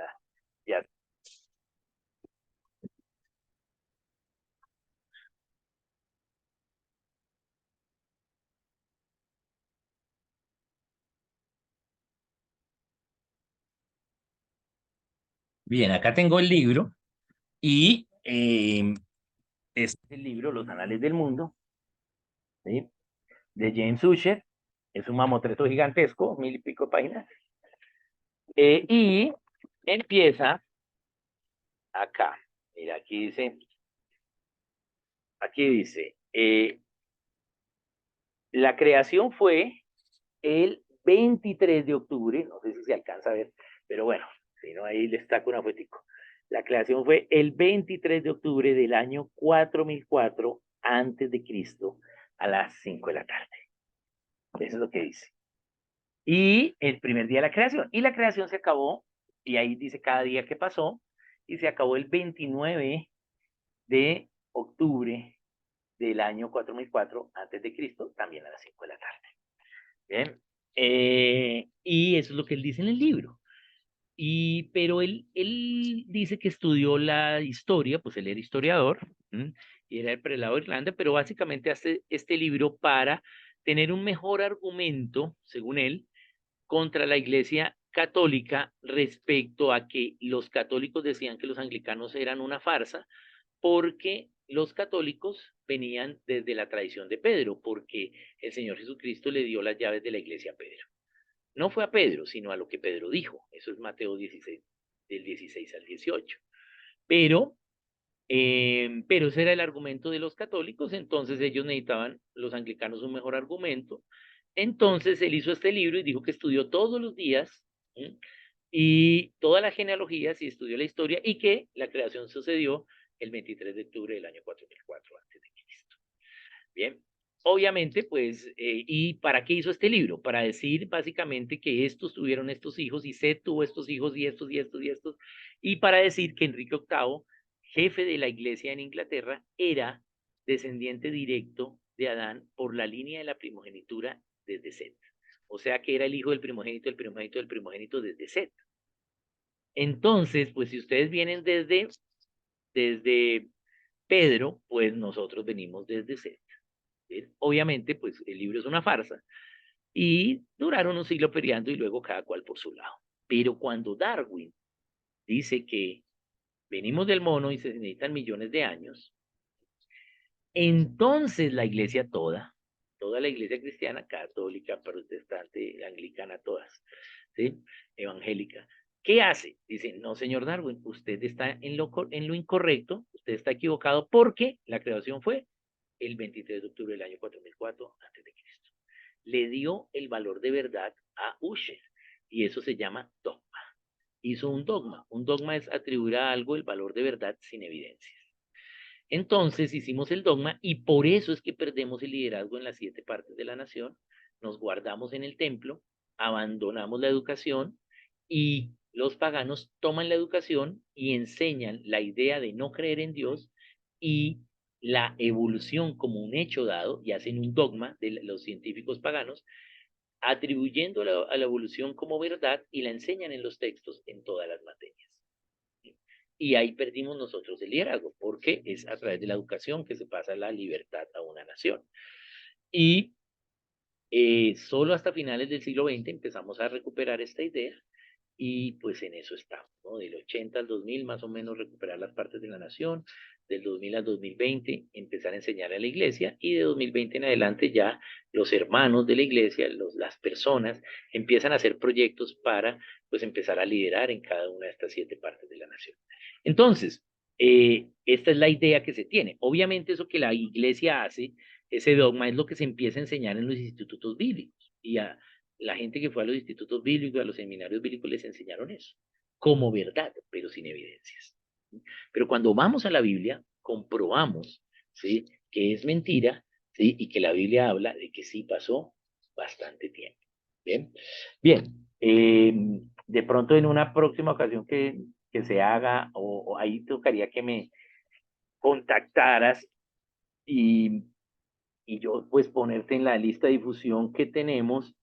Bien, acá tengo el libro y este es el libro, Los Anales del Mundo, ¿sí? De James Ussher. Es un mamotreto gigantesco, 1.000 y pico de páginas. Y empieza acá. Mira, aquí dice, la creación fue el 23 de octubre, no sé si se alcanza a ver, pero bueno, si no, ahí les saco una fotico. La creación fue el 23 de octubre del año 4004 antes de Cristo a las 5 de la tarde. Eso es lo que dice. Y el primer día de la creación. Y la creación se acabó, y ahí dice cada día que pasó, y se acabó el 29 de octubre del año 4004 antes de Cristo, también a las 5 de la tarde. Bien. Y eso es lo que él dice en el libro. Pero él dice que estudió la historia, pues él era historiador, y era el prelado de Irlanda, pero básicamente hace este libro para tener un mejor argumento, según él, contra la Iglesia católica respecto a que los católicos decían que los anglicanos eran una farsa, porque los católicos venían desde la tradición de Pedro, porque el Señor Jesucristo le dio las llaves de la iglesia a Pedro. No fue a Pedro, sino a lo que Pedro dijo. Eso es Mateo 16, del 16 al 18. Pero ese era el argumento de los católicos, entonces ellos necesitaban, los anglicanos, un mejor argumento. Entonces él hizo este libro y dijo que estudió todos los días, ¿sí? Y toda la genealogía, sí estudió la historia, y que la creación sucedió el 23 de octubre del año 4004 antes de Cristo. Bien, obviamente, pues, ¿y para qué hizo este libro? Para decir básicamente que estos tuvieron estos hijos y Seth tuvo estos hijos y estos y estos y estos, y para decir que Enrique VIII, jefe de la iglesia en Inglaterra, era descendiente directo de Adán por la línea de la primogenitura desde Seth. O sea que era el hijo del primogénito, del primogénito, del primogénito desde Seth. Entonces, pues si ustedes vienen desde Pedro, pues nosotros venimos desde Seth. Obviamente, pues el libro es una farsa. Y duraron un siglo peleando y luego cada cual por su lado. Pero cuando Darwin dice que venimos del mono y se necesitan millones de años, Entonces la iglesia toda la iglesia cristiana, católica, protestante, anglicana, todas, ¿sí? Evangélica. ¿Qué hace? Dice, no, señor Darwin, usted está en lo incorrecto, usted está equivocado porque la creación fue el 23 de octubre del año 4004 a.C. Le dio el valor de verdad a Ussher y eso se llama dogma. Hizo un dogma. Un dogma es atribuir a algo el valor de verdad sin evidencias. Entonces hicimos el dogma y por eso es que perdemos el liderazgo en las 7 partes de la nación, nos guardamos en el templo, abandonamos la educación y los paganos toman la educación y enseñan la idea de no creer en Dios y la evolución como un hecho dado y hacen un dogma de los científicos paganos atribuyendo a la evolución como verdad y la enseñan en los textos en todas las materias. Y ahí perdimos nosotros el liderazgo, porque es a través de la educación que se pasa la libertad a una nación. Y solo hasta finales del siglo XX empezamos a recuperar esta idea y pues en eso estamos, ¿no? Del 80 al 2000 más o menos recuperar las partes de la nación, del 2000 al 2020 empezar a enseñar a la iglesia y de 2020 en adelante ya los hermanos de la iglesia, las personas empiezan a hacer proyectos para pues empezar a liderar en cada una de estas 7 partes de la nación. Entonces, esta es la idea que se tiene. Obviamente eso que la iglesia hace, ese dogma es lo que se empieza a enseñar en los institutos bíblicos y a la gente que fue a los institutos bíblicos, a los seminarios bíblicos, les enseñaron eso, como verdad, pero sin evidencias. Pero cuando vamos a la Biblia, comprobamos, ¿sí?, que es mentira, ¿sí?, y que la Biblia habla de que sí pasó bastante tiempo. Bien, bien. De pronto en una próxima ocasión que se haga, o ahí tocaría que me contactaras y, y yo pues ponerte en la lista de difusión que tenemos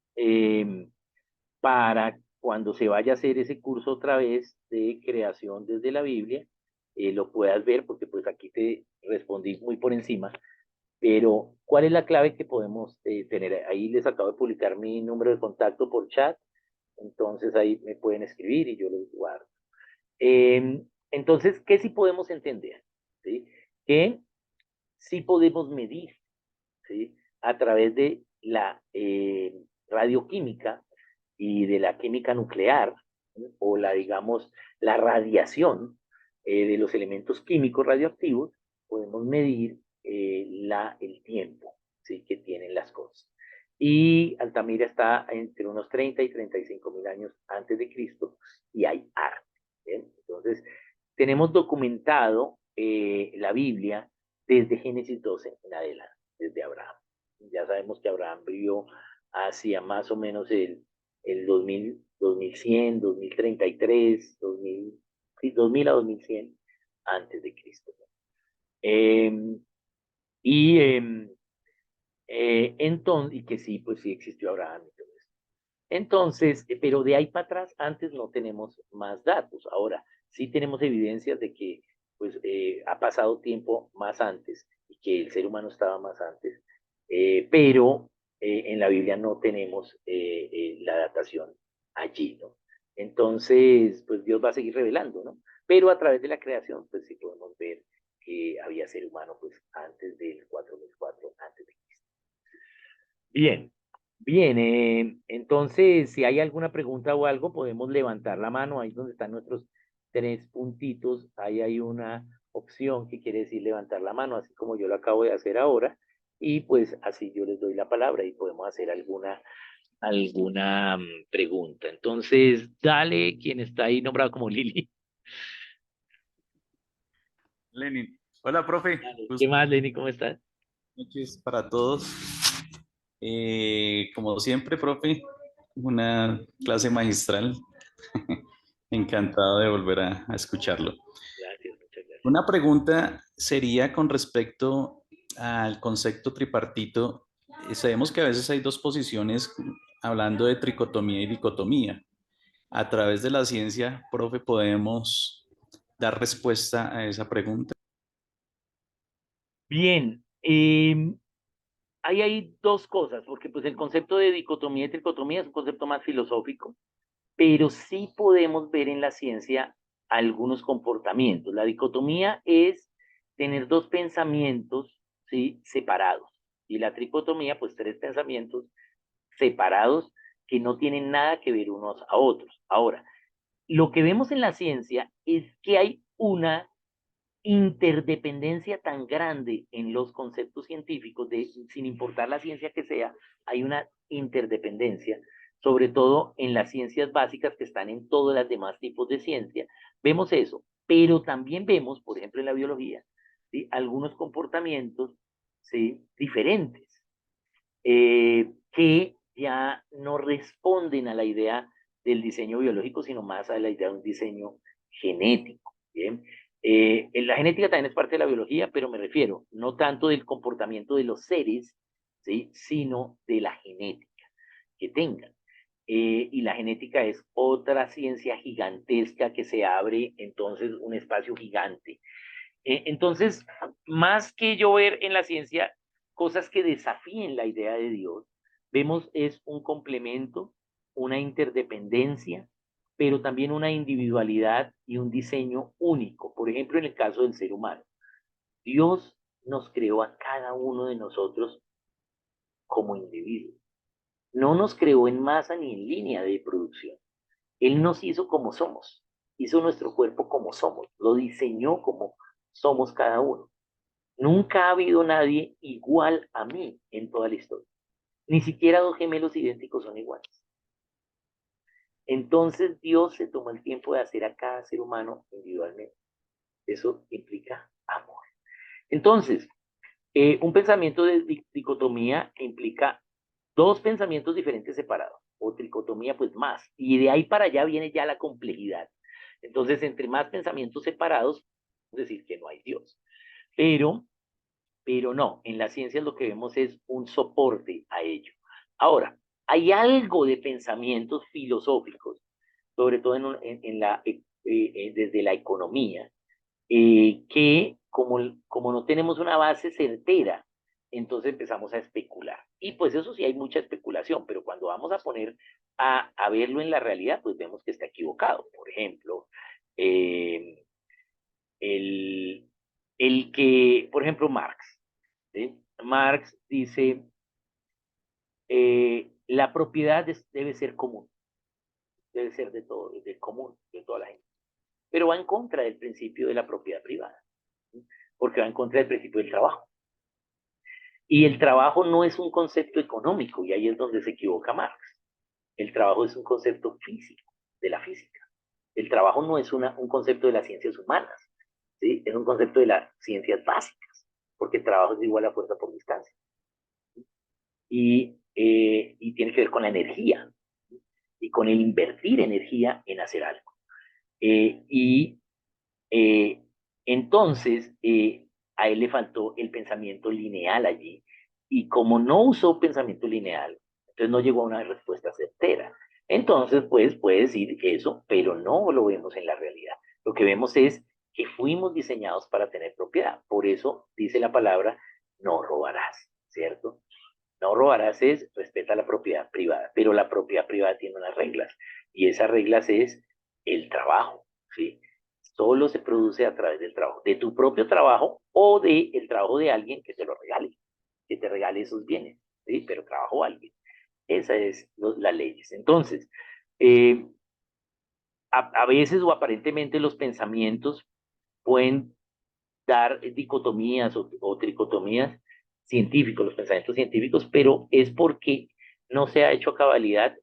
para cuando se vaya a hacer ese curso otra vez de creación desde la Biblia, lo puedas ver, porque pues aquí te respondí muy por encima, pero ¿cuál es la clave que podemos tener? Ahí les acabo de publicar mi número de contacto por chat, entonces ahí me pueden escribir y yo los guardo. Entonces, ¿qué sí podemos entender? ¿Sí? Que sí podemos medir, ¿sí?, a través de la radioquímica y de la química nuclear, ¿sí?, o la, digamos, la radiación de los elementos químicos radioactivos, podemos medir el tiempo, ¿sí?, que tienen las cosas. Y Altamira está entre unos 30 y 35.000 años antes de Cristo y hay arte. ¿Bien? Entonces, tenemos documentado la Biblia desde Génesis 12 en adelante, desde Abraham. Ya sabemos que Abraham vivió hacia más o menos el 2000, 2100, 2033, 2000, sí, 2000 a 2100 antes de Cristo. Y entonces, y que sí, pues sí existió Abraham y todo eso. Entonces, pero de ahí para atrás, antes no tenemos más datos. Ahora, sí tenemos evidencias de que pues ha pasado tiempo más antes y que el ser humano estaba más antes, pero en la Biblia no tenemos la datación allí, ¿no? Entonces, pues Dios va a seguir revelando, ¿no? Pero a través de la creación, pues sí podemos ver que había ser humano, pues antes del 4004, antes de Cristo. Bien, bien, entonces, si hay alguna pregunta o algo, podemos levantar la mano, ahí donde están nuestros 3 puntitos, ahí hay una opción que quiere decir levantar la mano, así como yo lo acabo de hacer ahora, y pues así yo les doy la palabra y podemos hacer alguna pregunta. Entonces, dale, quien está ahí nombrado como Lili. Lenin. Hola, profe. Dale. ¿Qué más, Leni? ¿Cómo estás? Buenas noches para todos. Como siempre, profe, una clase magistral. Encantado de volver a escucharlo. Gracias, muchas gracias. Una pregunta sería con respecto al concepto tripartito. Sabemos que a veces hay dos posiciones hablando de tricotomía y dicotomía. A través de la ciencia, profe, ¿podemos dar respuesta a esa pregunta? Bien, ahí hay 2 cosas, porque pues el concepto de dicotomía y tricotomía es un concepto más filosófico, pero sí podemos ver en la ciencia algunos comportamientos. La dicotomía es tener 2 pensamientos, ¿sí? Separados. Y la tricotomía, pues 3 pensamientos separados que no tienen nada que ver unos a otros. Ahora, lo que vemos en la ciencia es que hay una interdependencia tan grande en los conceptos científicos, sin importar la ciencia que sea, hay una interdependencia, sobre todo en las ciencias básicas que están en todos los demás tipos de ciencia. Vemos eso, pero también vemos, por ejemplo, en la biología, ¿sí? Algunos comportamientos, ¿sí? Diferentes, que ya no responden a la idea del diseño biológico, sino más a la idea de un diseño genético. ¿Bien? La genética también es parte de la biología, pero me refiero no tanto del comportamiento de los seres, ¿sí? Sino de la genética que tengan. Y la genética es otra ciencia gigantesca que se abre entonces un espacio gigante. Entonces, más que yo ver en la ciencia cosas que desafíen la idea de Dios, vemos es un complemento, una interdependencia, pero también una individualidad y un diseño único. Por ejemplo, en el caso del ser humano, Dios nos creó a cada uno de nosotros como individuos. No nos creó en masa ni en línea de producción. Él nos hizo como somos, hizo nuestro cuerpo como somos, lo diseñó como somos cada uno. Nunca ha habido nadie igual a mí en toda la historia. Ni siquiera 2 gemelos idénticos son iguales. Entonces Dios se tomó el tiempo de hacer a cada ser humano individualmente. Eso implica amor. Entonces, un pensamiento de dicotomía implica 2 pensamientos diferentes separados, o tricotomía pues más, y de ahí para allá viene ya la complejidad. Entonces, entre más pensamientos separados, es decir, que no hay Dios. Pero no, en las ciencias lo que vemos es un soporte a ello. Ahora, hay algo de pensamientos filosóficos, sobre todo desde la economía, que como no tenemos una base certera, entonces empezamos a especular. Y pues eso sí hay mucha especulación, pero cuando vamos a poner a verlo en la realidad, pues vemos que está equivocado. Por ejemplo, eh, el, por ejemplo, Marx, ¿sí? Marx dice, la propiedad debe ser común, debe ser de todo, de común, de toda la gente. Pero va en contra del principio de la propiedad privada, ¿sí? Porque va en contra del principio del trabajo. Y el trabajo no es un concepto económico, y ahí es donde se equivoca Marx. El trabajo es un concepto físico, de la física. El trabajo no es un concepto de las ciencias humanas, ¿sí? Es un concepto de las ciencias básicas, porque el trabajo es igual a fuerza por distancia. Y tiene que ver con la energía y con el invertir energía en hacer algo. Y entonces a él le faltó el pensamiento lineal allí, y como no usó pensamiento lineal, entonces no llegó a una respuesta certera. Entonces, pues puede decir eso, pero no lo vemos en la realidad. Lo que vemos es que fuimos diseñados para tener propiedad. Por eso dice la palabra, no robarás, ¿cierto? No robarás es, respeta la propiedad privada, pero la propiedad privada tiene unas reglas, y esas reglas es el trabajo, ¿sí? Solo se produce a través del trabajo, de tu propio trabajo o del trabajo de alguien que te lo regale, que te regale esos bienes, ¿sí? Pero trabajo a alguien. Esa es las leyes. Entonces, eh, a veces o aparentemente los pensamientos pueden dar dicotomías o tricotomías científicos, los pensamientos científicos, pero es porque no se ha hecho a cabalidad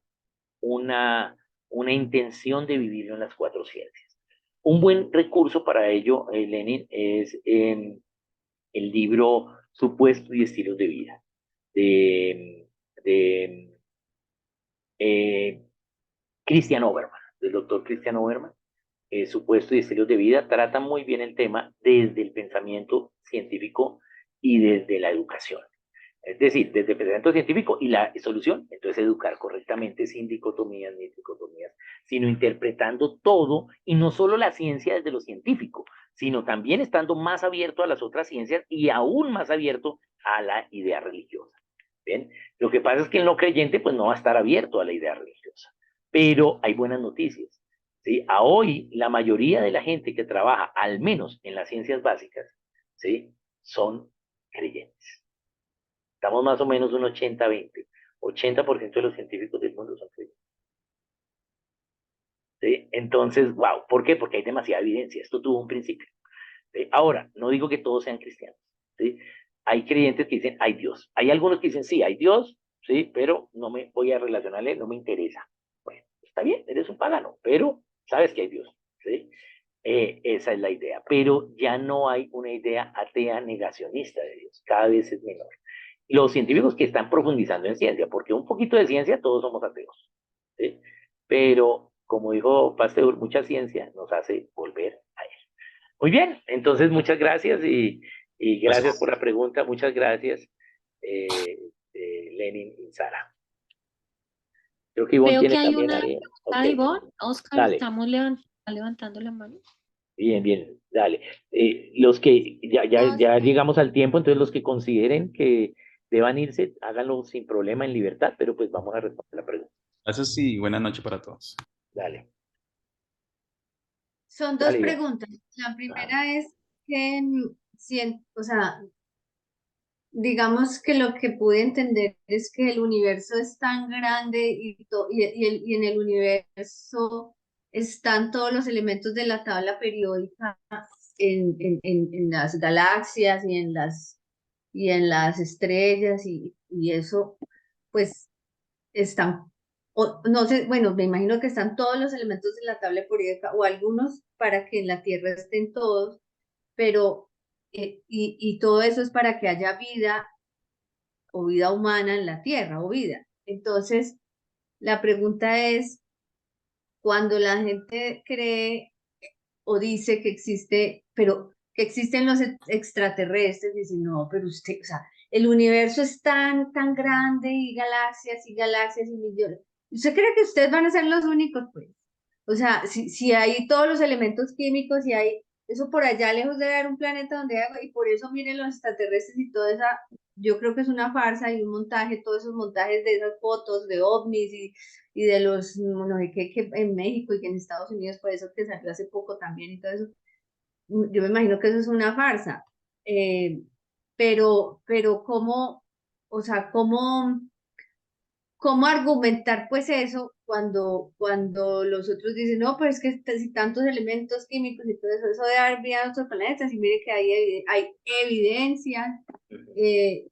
una intención de vivirlo en las 4 ciencias. Un buen recurso para ello, Lenin, es el libro Supuestos y Estilos de Vida, de Christian Oberman, del doctor Christian Oberman. Supuestos y Estilos de Vida trata muy bien el tema desde el pensamiento científico y desde la educación. Es decir, desde el pensamiento científico y la solución, entonces educar correctamente sin dicotomías ni dicotomías, sino interpretando todo, y no solo la ciencia desde lo científico, sino también estando más abierto a las otras ciencias y aún más abierto a la idea religiosa. ¿Bien? Lo que pasa es que el no creyente pues no va a estar abierto a la idea religiosa, pero hay buenas noticias. ¿Sí? A hoy la mayoría de la gente que trabaja, al menos en las ciencias básicas, ¿sí? Son creyentes. Estamos más o menos un 80-20. 80% de los científicos del mundo son creyentes. ¿Sí? Entonces, wow, ¿por qué? Porque hay demasiada evidencia. Esto tuvo un principio. ¿Sí? Ahora, no digo que todos sean cristianos. ¿Sí? Hay creyentes que dicen, hay Dios. Hay algunos que dicen, sí, hay Dios, ¿sí? Pero no me voy a relacionarle, no me interesa. Bueno, está bien, eres un pagano, pero sabes que hay Dios. ¿Sí? Esa es la idea. Pero ya no hay una idea atea negacionista de Dios. Cada vez es menor. Los científicos que están profundizando en ciencia, porque un poquito de ciencia todos somos ateos. ¿Sí? Pero, como dijo Pasteur, mucha ciencia nos hace volver a él. Muy bien, entonces muchas gracias y gracias por Gracias. la pregunta. Muchas gracias, Lenin y Sara. Creo que Ivonne Veo tiene que hay también una ahí. Ok, pregunta de Ivonne. Oscar, dale. estamos levantando la mano. Bien, bien, dale. Los que ya Oscar. llegamos al tiempo, entonces los que consideren que deban irse, háganlo sin problema, en libertad, pero pues vamos a responder la pregunta. Gracias y buena noche para todos. Dale, Son dos dale, Ivonne. preguntas. La Ajá. primera es que, o sea, digamos que lo que pude entender es que el universo es tan grande y en el universo están todos los elementos de la tabla periódica en las galaxias y en las estrellas y eso, pues están, no sé, bueno, me imagino que están todos los elementos de la tabla periódica o algunos para que en la Tierra estén todos, pero y todo eso es para que haya vida o vida humana en la Tierra o vida. Entonces, la pregunta es, cuando la gente cree o dice que existe, pero que existen los extraterrestres, dicen, no, pero usted, o sea, el universo es tan grande y galaxias y millones. ¿Usted cree que ustedes van a ser los únicos, pues? O sea, si hay todos los elementos químicos y hay eso por allá lejos debe haber un planeta donde hay agua y por eso miren los extraterrestres y toda esa, yo creo que es una farsa y un montaje, todos esos montajes de esas fotos de ovnis y de los, no sé qué, que en México y que en Estados Unidos, por eso que salió hace poco también y todo eso, yo me imagino que eso es una farsa. Eh, pero ¿cómo, o sea, cómo argumentar pues eso cuando los otros dicen, no, pero es que si tantos elementos químicos y todo eso, eso de haber vida en otros planetas y mire que hay evidencia,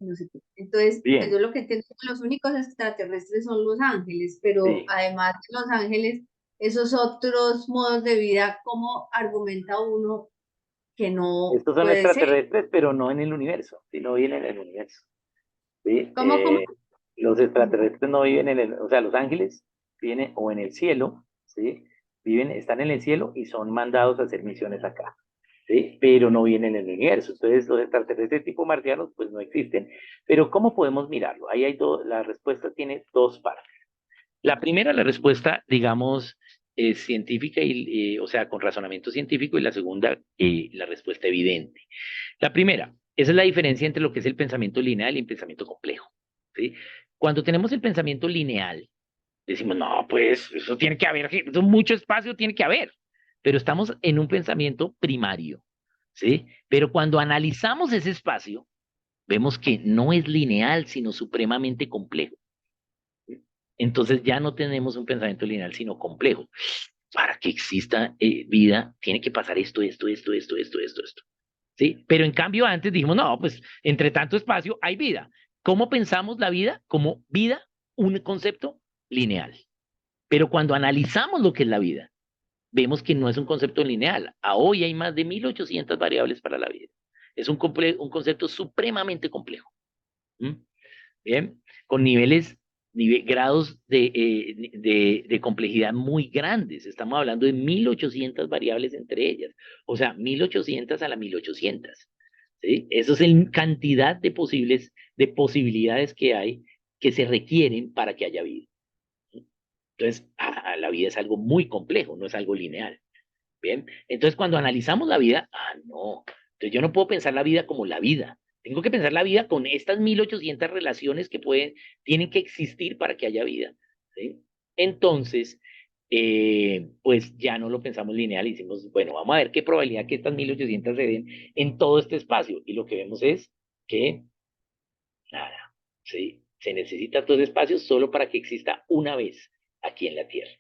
no sé qué. Entonces, pues yo Bien, lo que entiendo es que los únicos extraterrestres son los ángeles, pero sí. además de los ángeles, esos otros modos de vida, ¿cómo argumenta uno que no Estos son puede ser? extraterrestres, pero no en el universo, sino viven en el universo. ¿Sí? ¿Cómo? Los extraterrestres no viven en el, o sea, los ángeles viven o en el cielo, ¿sí? Viven, están en el cielo y son mandados a hacer misiones acá, ¿sí? Pero no vienen en el universo. Entonces, los extraterrestres tipo marcianos, pues no existen. Pero, ¿cómo podemos mirarlo? Ahí hay la respuesta tiene dos partes. La primera, la respuesta, digamos, científica, o sea, con razonamiento científico, y la segunda, la respuesta evidente. La primera, esa es la diferencia entre lo que es el pensamiento lineal y el pensamiento complejo. ¿Sí? Cuando tenemos el pensamiento lineal, decimos, no, pues eso tiene que haber, mucho espacio tiene que haber, pero estamos en un pensamiento primario. ¿Sí? Pero cuando analizamos ese espacio, vemos que no es lineal, sino supremamente complejo. Entonces ya no tenemos un pensamiento lineal, sino complejo. Para que exista vida, tiene que pasar esto. ¿Sí? Pero en cambio antes dijimos, no, pues entre tanto espacio hay vida. ¿Cómo pensamos la vida? Como vida, un concepto lineal. Pero cuando analizamos lo que es la vida, vemos que no es un concepto lineal. A hoy hay más de 1800 variables para la vida. Es un concepto supremamente complejo. ¿Mm? Bien, con grados de complejidad muy grandes. Estamos hablando de 1800 variables entre ellas. O sea, 1800 a la 1800. ¿Sí? Eso es la cantidad de posibilidades que hay que se requieren para que haya vida. Entonces, la vida es algo muy complejo, no es algo lineal. Bien, entonces cuando analizamos la vida, no, entonces yo no puedo pensar la vida como la vida. Tengo que pensar la vida con estas 1800 relaciones que tienen que existir para que haya vida. ¿Sí? Entonces, pues ya no lo pensamos lineal y decimos, bueno, vamos a ver qué probabilidad que estas 1800 se den en todo este espacio. Y lo que vemos es que nada, ¿sí? Se necesita todo espacio solo para que exista una vez aquí en la Tierra.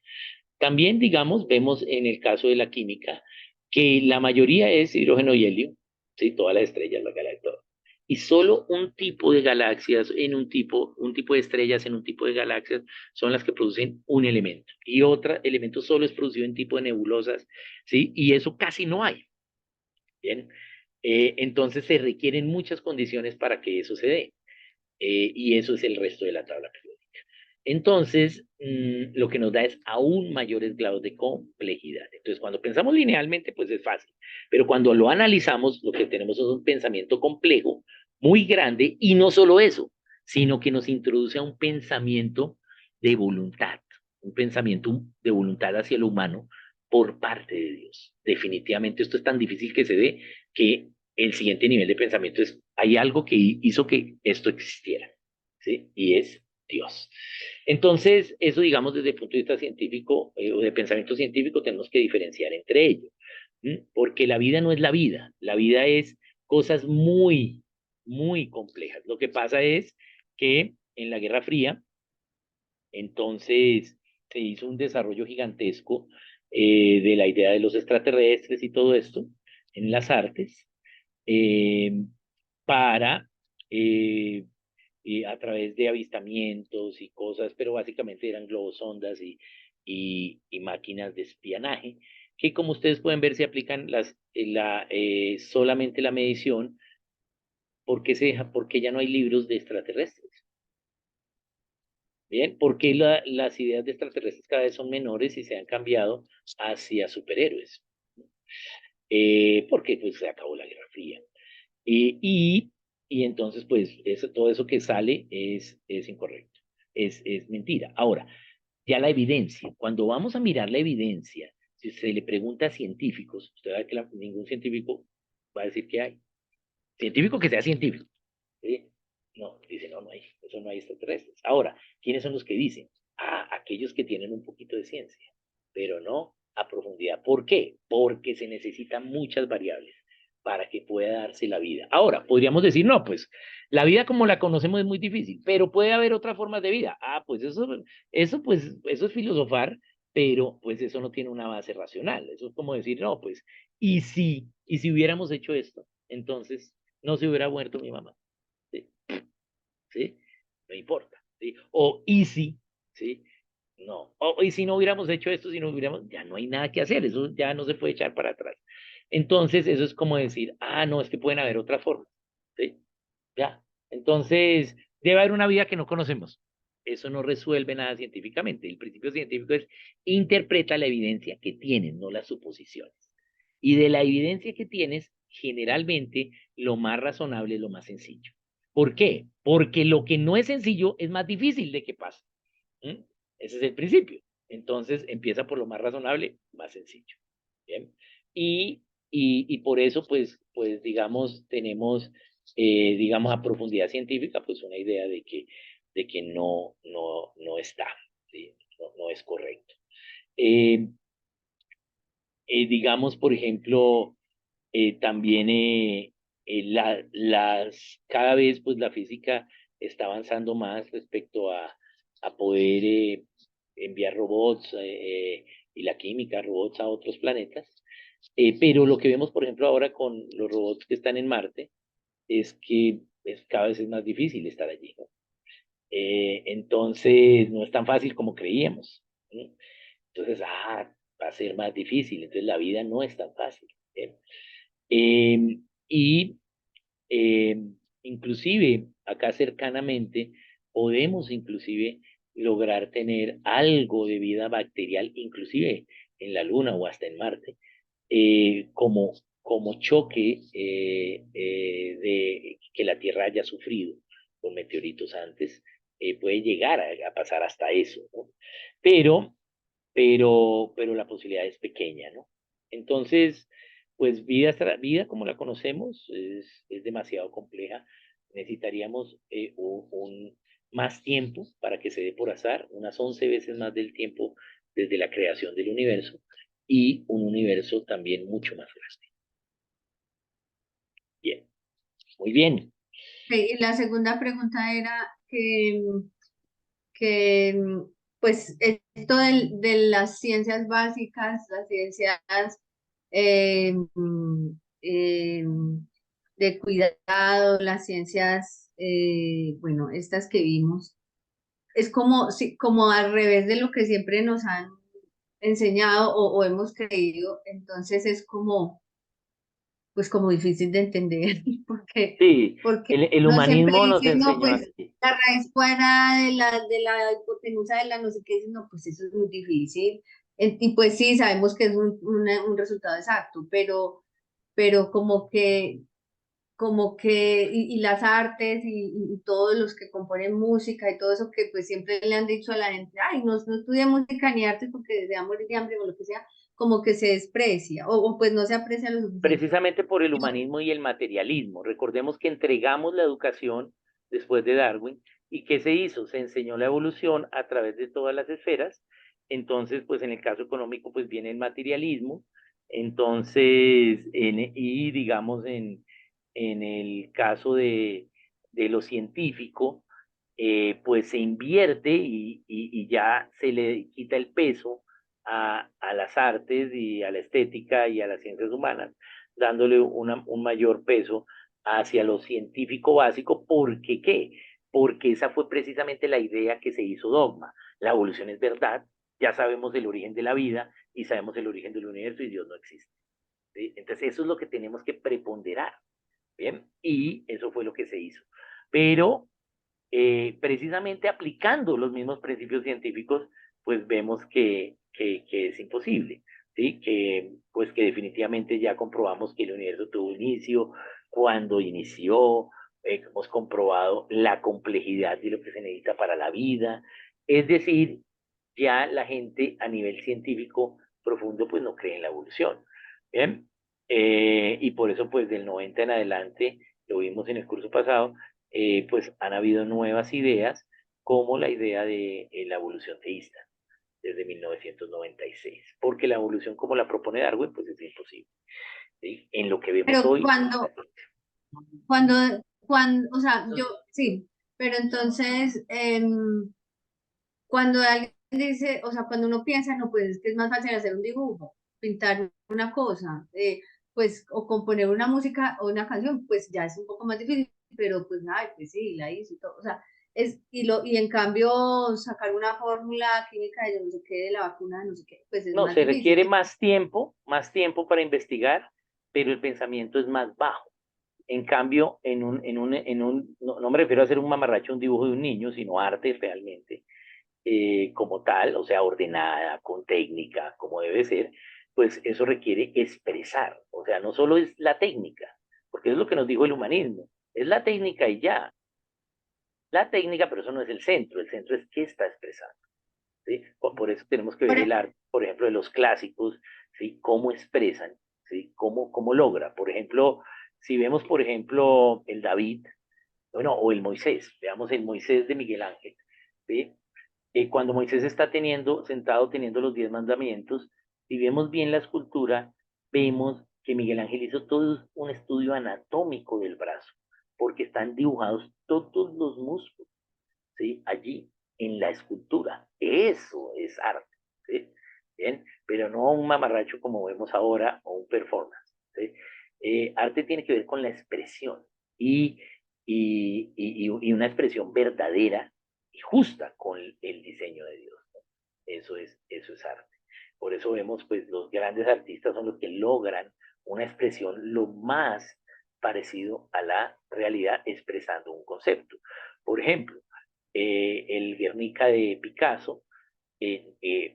También, digamos, vemos en el caso de la química que la mayoría es hidrógeno y helio, ¿sí? Todas las estrellas, la galaxia, todo. Y solo un tipo de galaxias un tipo de estrellas en un tipo de galaxias son las que producen un elemento. Y otro elemento solo es producido en tipo de nebulosas, ¿sí? Y eso casi no hay. Bien. Entonces se requieren muchas condiciones para que eso se dé. Y eso es el resto de la tabla periódica. Entonces, lo que nos da es aún mayores grados de complejidad. Entonces, cuando pensamos linealmente, pues es fácil, pero cuando lo analizamos, lo que tenemos es un pensamiento complejo, muy grande, y no solo eso, sino que nos introduce a un pensamiento de voluntad, un pensamiento de voluntad hacia el humano por parte de Dios. Definitivamente esto es tan difícil que se dé que el siguiente nivel de pensamiento es, hay algo que hizo que esto existiera, ¿sí? Y es Dios. Entonces, eso, digamos, desde el punto de vista científico o de pensamiento científico, tenemos que diferenciar entre ellos, porque la vida no es la vida es cosas muy, muy complejas. Lo que pasa es que en la Guerra Fría, entonces, se hizo un desarrollo gigantesco de la idea de los extraterrestres y todo esto en las artes eh, para a través de avistamientos y cosas, pero básicamente eran globosondas y máquinas de espionaje, que como ustedes pueden ver se aplican solamente la medición, porque porque ya no hay libros de extraterrestres. Bien, porque las ideas de extraterrestres cada vez son menores y se han cambiado hacia superhéroes, porque pues se acabó la Guerra Fría. Eh, y, y entonces, pues, todo eso que sale es incorrecto, es mentira. Ahora, ya la evidencia, cuando vamos a mirar la evidencia, si se le pregunta a científicos, usted va a ver que ningún científico va a decir que hay. Científico que sea científico. ¿Sí? No, dice, no, no hay, eso no hay extraterrestres. Ahora, ¿quiénes son los que dicen? Ah, aquellos que tienen un poquito de ciencia, pero no a profundidad. ¿Por qué? Porque se necesitan muchas variables para que pueda darse la vida. Ahora, podríamos decir, no, pues la vida como la conocemos es muy difícil, pero puede haber otras formas de vida. Ah, pues eso es filosofar, pero pues eso no tiene una base racional. Eso es como decir, no, pues, y si hubiéramos hecho esto, entonces no se hubiera muerto mi mamá. ¿Sí? ¿Sí? No importa, ¿sí? O easy, ¿sí? No. Y si no hubiéramos hecho esto, si no hubiéramos, ya no hay nada que hacer, eso ya no se puede echar para atrás. Entonces, eso es como decir, ah, no, es que pueden haber otras formas, ¿sí? Ya. Entonces, debe haber una vida que no conocemos. Eso no resuelve nada científicamente. El principio científico es interpreta la evidencia que tienen, no las suposiciones. Y de la evidencia que tienes, generalmente lo más razonable es lo más sencillo. ¿Por qué? Porque lo que no es sencillo es más difícil de que pase. ¿Mm? Ese es el principio. Entonces empieza por lo más razonable, más sencillo. ¿Bien? Y por eso, pues digamos, tenemos, digamos, a profundidad científica, pues una idea de que no está, ¿sí? No es correcto. Eh, digamos, por ejemplo, también cada vez pues la física está avanzando más respecto a poder enviar robots y la química, robots a otros planetas. Pero lo que vemos, por ejemplo, ahora con los robots que están en Marte es que cada vez es más difícil estar allí, ¿no? Entonces, no es tan fácil como creíamos, ¿no? Entonces, va a ser más difícil, entonces la vida no es tan fácil. ¿Eh? Y eh, inclusive acá cercanamente podemos inclusive lograr tener algo de vida bacterial, inclusive en la Luna o hasta en Marte, como choque de que la Tierra haya sufrido con meteoritos antes, puede llegar a pasar hasta eso, ¿no? Pero pero la posibilidad es pequeña, ¿no? Entonces, pues vida como la conocemos es demasiado compleja. Necesitaríamos más tiempo para que se dé por azar, unas 11 veces más del tiempo desde la creación del universo y un universo también mucho más grande. Bien, muy bien. Y la segunda pregunta era que pues esto de las ciencias básicas, las ciencias eh, mm, eh, de cuidado, las ciencias, bueno, estas que vimos, es como, como al revés de lo que siempre nos han enseñado o hemos creído, entonces es como, pues como difícil de entender, porque, Sí, porque el uno siempre humanismo nos dice, no, enseñó pues así. la raíz cuadrada de la hipotenusa de la no sé qué, no, pues eso es muy difícil. Y pues sí, sabemos que es un resultado exacto, pero y las artes y todos los que componen música y todo eso que pues siempre le han dicho a la gente, ay, no estudie música ni arte porque se va a morir de hambre o lo que sea, como que se desprecia o pues no se aprecia lo suficiente. Precisamente por el humanismo y el materialismo. Recordemos que entregamos la educación después de Darwin y ¿qué se hizo? Se enseñó la evolución a través de todas las esferas. Entonces, pues en el caso económico, pues viene el materialismo. Entonces, y digamos en el caso de lo científico, pues se invierte y ya se le quita el peso a las artes y a la estética y a las ciencias humanas, dándole un mayor peso hacia lo científico básico. ¿Por qué qué? Porque esa fue precisamente la idea que se hizo dogma. La evolución es verdad, ya sabemos el origen de la vida y sabemos el origen del universo y Dios no existe. ¿Sí? Entonces eso es lo que tenemos que preponderar. ¿Bien? Y eso fue lo que se hizo. Pero precisamente aplicando los mismos principios científicos, pues vemos que es imposible, ¿sí? Pues que definitivamente ya comprobamos que el universo tuvo inicio, cuando inició, hemos comprobado la complejidad de lo que se necesita para la vida, es decir, ya la gente a nivel científico profundo pues no cree en la evolución, ¿bien? Y por eso pues del 90 en adelante, lo vimos en el curso pasado, pues han habido nuevas ideas, como la idea de la evolución teísta, desde 1996, porque la evolución como la propone Darwin, pues es imposible. ¿Sí? En lo que vemos Pero hoy, cuando, o sea, yo, sí, pero entonces, cuando alguien dice, o sea, cuando uno piensa, no, pues es que es más fácil hacer un dibujo, pintar una cosa, pues, o componer una música o una canción, pues ya es un poco más difícil, pero pues nada, pues sí, la hizo y todo, o sea, y en cambio sacar una fórmula química de yo no sé qué, de la vacuna, de no sé qué, pues es no, más se difícil. requiere más tiempo para investigar, pero el pensamiento es más bajo. En cambio, no me refiero a hacer un mamarracho, un dibujo de un niño, sino arte realmente, como tal, o sea, ordenada, con técnica, como debe ser, pues eso requiere expresar. O sea, no solo es la técnica, porque es lo que nos dijo el humanismo, es la técnica y ya. La técnica, pero eso no es el centro es qué está expresando. ¿Sí? Por eso tenemos que ver Por, el arte, por ejemplo, de los clásicos, ¿sí? Cómo expresan, ¿sí? Cómo logra. Por ejemplo, si vemos, por ejemplo, el David, bueno, o el Moisés, veamos el Moisés de Miguel Ángel, ¿sí? Cuando Moisés está sentado teniendo los 10 mandamientos, si vemos bien la escultura, vemos que Miguel Ángel hizo todo un estudio anatómico del brazo, porque están dibujados todos los músculos, ¿sí? Allí, en la escultura. Eso es arte, ¿sí? Bien, pero no un mamarracho como vemos ahora o un performance, ¿sí? Arte tiene que ver con la expresión y, y una expresión verdadera y justa con el diseño de Dios, ¿no? Eso es arte. Por eso vemos, pues, los grandes artistas son los que logran una expresión lo más parecido a la realidad expresando un concepto. Por ejemplo, el Guernica de Picasso,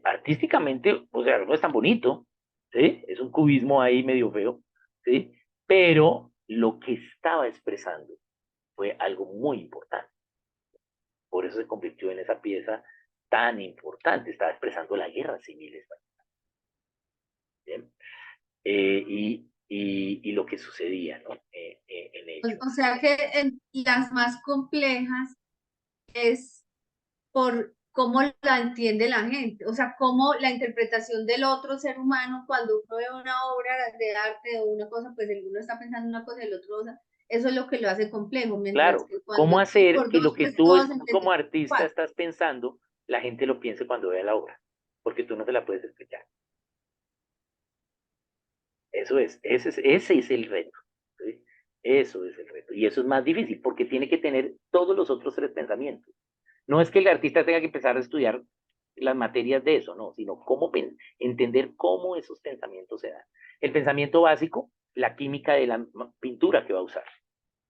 artísticamente, o sea, no es tan bonito, ¿sí? Es un cubismo ahí medio feo, ¿sí? Pero lo que estaba expresando fue algo muy importante. Por eso se convirtió en esa pieza tan importante. Estaba expresando la guerra civil española, ¿bien? Y lo que sucedía, ¿no? En ello. o sea que las más complejas es por cómo la entiende la gente, o sea, cómo la interpretación del otro ser humano cuando uno ve una obra de arte o una cosa, pues el uno está pensando una cosa y el otro otra, eso es lo que lo hace complejo, mientras Claro, que ¿cómo cuando hacer por que lo dos, que pues tú todos como entendemos artista igual. estás pensando, la gente lo piense cuando vea la obra? Porque tú no te la puedes explicar. Eso es, ese es el reto. ¿Sí? Eso es el reto. Y eso es más difícil porque tiene que tener todos los otros tres pensamientos. No es que el artista tenga que empezar a estudiar las materias de eso, no, sino cómo entender cómo esos pensamientos se dan. El pensamiento básico, la química de la pintura que va a usar.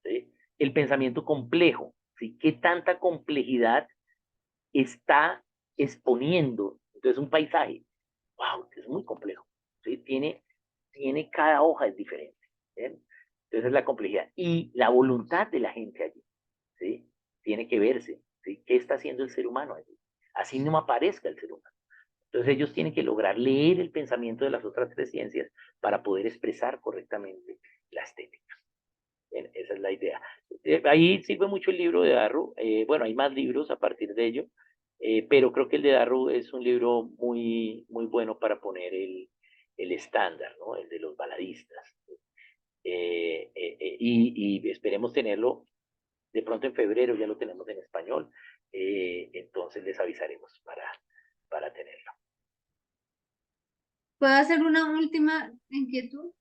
¿Sí? El pensamiento complejo, ¿sí? ¿Qué tanta complejidad está exponiendo? Entonces, un paisaje, wow, es muy complejo. ¿Sí? Tiene cada hoja es diferente. ¿Bien? Entonces, es la complejidad. Y la voluntad de la gente allí, ¿sí? Tiene que verse, ¿sí? ¿Qué está haciendo el ser humano allí? Así no aparezca el ser humano. Entonces ellos tienen que lograr leer el pensamiento de las otras tres ciencias para poder expresar correctamente la estética. Bien, esa es la idea. Ahí sirve mucho el libro de Darrow. Bueno, hay más libros a partir de ello, pero creo que el de Darrow es un libro muy, muy bueno para poner el estándar, ¿no? El de los baladistas. Y esperemos tenerlo de pronto en febrero, ya lo tenemos en español, entonces les avisaremos para tenerlo. ¿Puedo hacer una última inquietud?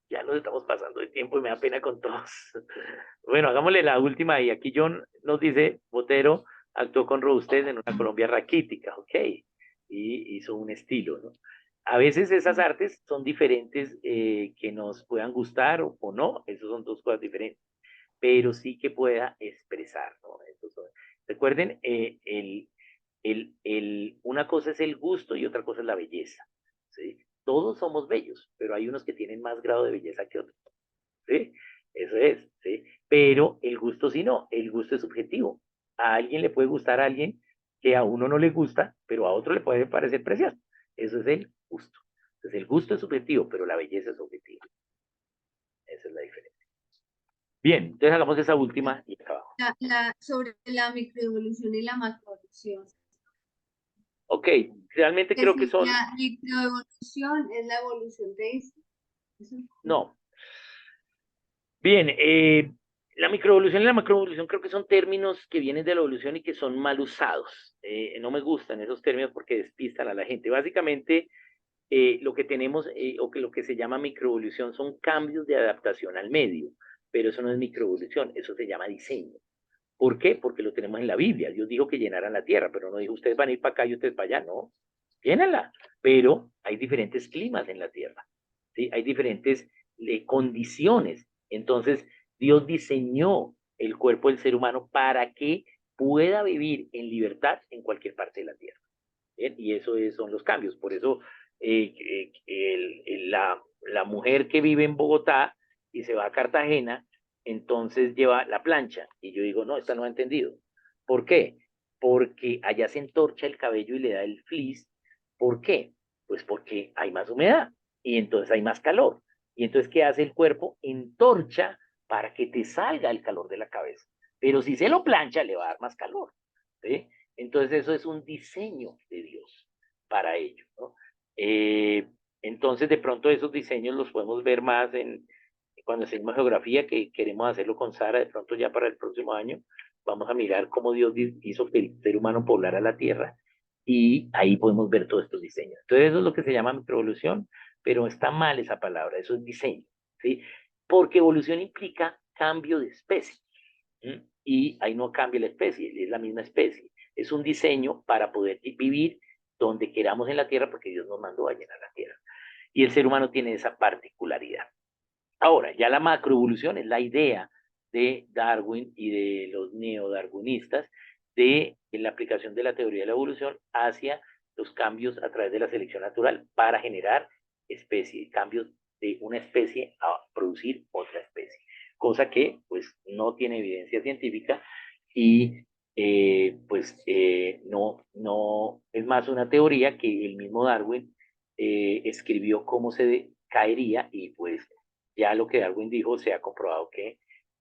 Ya nos estamos pasando de tiempo y me da pena con todos. Bueno, hagámosle la última y aquí John nos dice, Botero actuó con Robustés en una Colombia raquítica, ok, y hizo un estilo, ¿no? A veces esas artes son diferentes, que nos puedan gustar o no, esas son dos cosas diferentes, pero sí que pueda expresar, ¿no? Recuerden, una cosa es el gusto y otra cosa es la belleza, ¿sí? Todos somos bellos, pero hay unos que tienen más grado de belleza que otros, ¿sí? Eso es, ¿sí? Pero el gusto sí no, el gusto es subjetivo. A alguien le puede gustar a alguien que a uno no le gusta, pero a otro le puede parecer precioso. Eso es el gusto. Entonces el gusto es subjetivo, pero la belleza es objetiva. Esa es la diferencia. Bien, entonces hagamos esa última y acabamos. Sobre la microevolución y la macroevolución. Ok, realmente Que creo que si son, la microevolución es la evolución de eso. no. Bien, la microevolución y la macroevolución creo que son términos que vienen de la evolución y que son mal usados. No me gustan esos términos porque despistan a la gente. Básicamente, lo que tenemos, o que lo que se llama microevolución son cambios de adaptación al medio, pero eso no es microevolución, eso se llama diseño. ¿Por qué? Porque lo tenemos en la Biblia. Dios dijo que llenaran la tierra, pero no dijo ustedes van a ir para acá y ustedes para allá, no. Llénala. Pero hay diferentes climas en la tierra, ¿sí? Hay diferentes condiciones. Entonces, Dios diseñó el cuerpo del ser humano para que pueda vivir en libertad en cualquier parte de la tierra. ¿Bien? Y eso son los cambios. Por eso la mujer que vive en Bogotá y se va a Cartagena, entonces lleva la plancha. Y yo digo, no, esta no ha entendido. ¿Por qué? Porque allá se entorcha el cabello y le da el frizz. ¿Por qué? Pues porque hay más humedad y entonces hay más calor. Y entonces, ¿qué hace el cuerpo? Entorcha para que te salga el calor de la cabeza. Pero si se lo plancha, le va a dar más calor. ¿Sí? Entonces eso es un diseño de Dios para ello, ¿no? Entonces de pronto esos diseños los podemos ver más cuando hacemos geografía, que queremos hacerlo con Sara, de pronto ya para el próximo año, vamos a mirar cómo Dios hizo que el ser humano poblara la Tierra y ahí podemos ver todos estos diseños. Entonces eso es lo que se llama microevolución, pero está mal esa palabra, eso es diseño, ¿sí? Porque evolución implica cambio de especie, ¿sí? Y ahí no cambia la especie, es la misma especie. Es un diseño para poder vivir donde queramos en la Tierra, porque Dios nos mandó a llenar la Tierra. Y el ser humano tiene esa particularidad. Ahora, ya la macroevolución es la idea de Darwin y de los neodarwinistas de la aplicación de la teoría de la evolución hacia los cambios a través de la selección natural para generar cambios de una especie a producir otra especie, cosa que pues no tiene evidencia científica y no es más una teoría que el mismo Darwin escribió cómo se caería y pues ya lo que Darwin dijo se ha comprobado que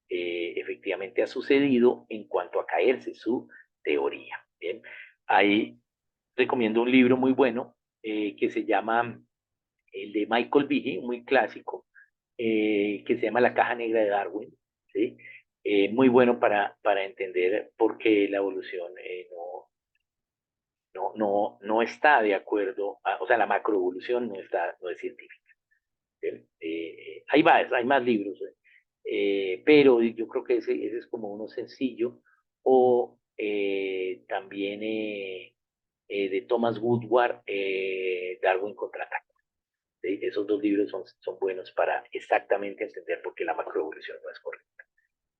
efectivamente ha sucedido en cuanto a caerse su teoría. Bien, ahí recomiendo un libro muy bueno que se llama el de Michael Behe, muy clásico, que se llama La Caja Negra de Darwin, ¿sí? Muy bueno para entender por qué la evolución no está de acuerdo, o sea, la macroevolución no es científica. Hay más libros, pero yo creo que ese es como uno sencillo, o también de Thomas Woodward, Darwin Contraataca. ¿Sí? Esos dos libros son buenos para exactamente entender por qué la macroevolución no es correcta.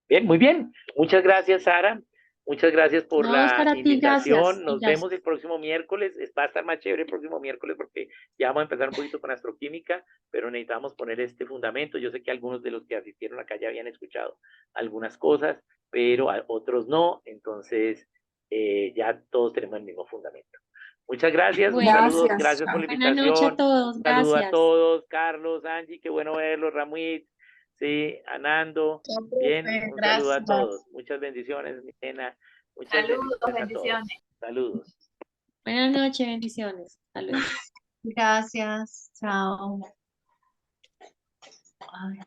Bien, muy bien. Muchas gracias, Sara. Muchas gracias por No, la Oscar, a ti, gracias. invitación. Y Nos vemos el gracias. próximo miércoles. Va a estar más chévere el próximo miércoles porque ya vamos a empezar un poquito con astroquímica, pero necesitamos poner este fundamento. Yo sé que algunos de los que asistieron acá ya habían escuchado algunas cosas, pero otros no. Entonces, ya todos tenemos el mismo fundamento. Muchas gracias, un Bueno, saludo, Gracias. gracias por la buenas noches a invitación. todos. Un saludo a Gracias. todos, Carlos, Angie, qué bueno verlos, Ramuit, sí, Anando. Bien, un saludo a todos. Muchas bendiciones, mi nena. Muchas bendiciones a todos. Saludos. Buenas noches, bendiciones. Hasta luego. Gracias. Chao. Ay.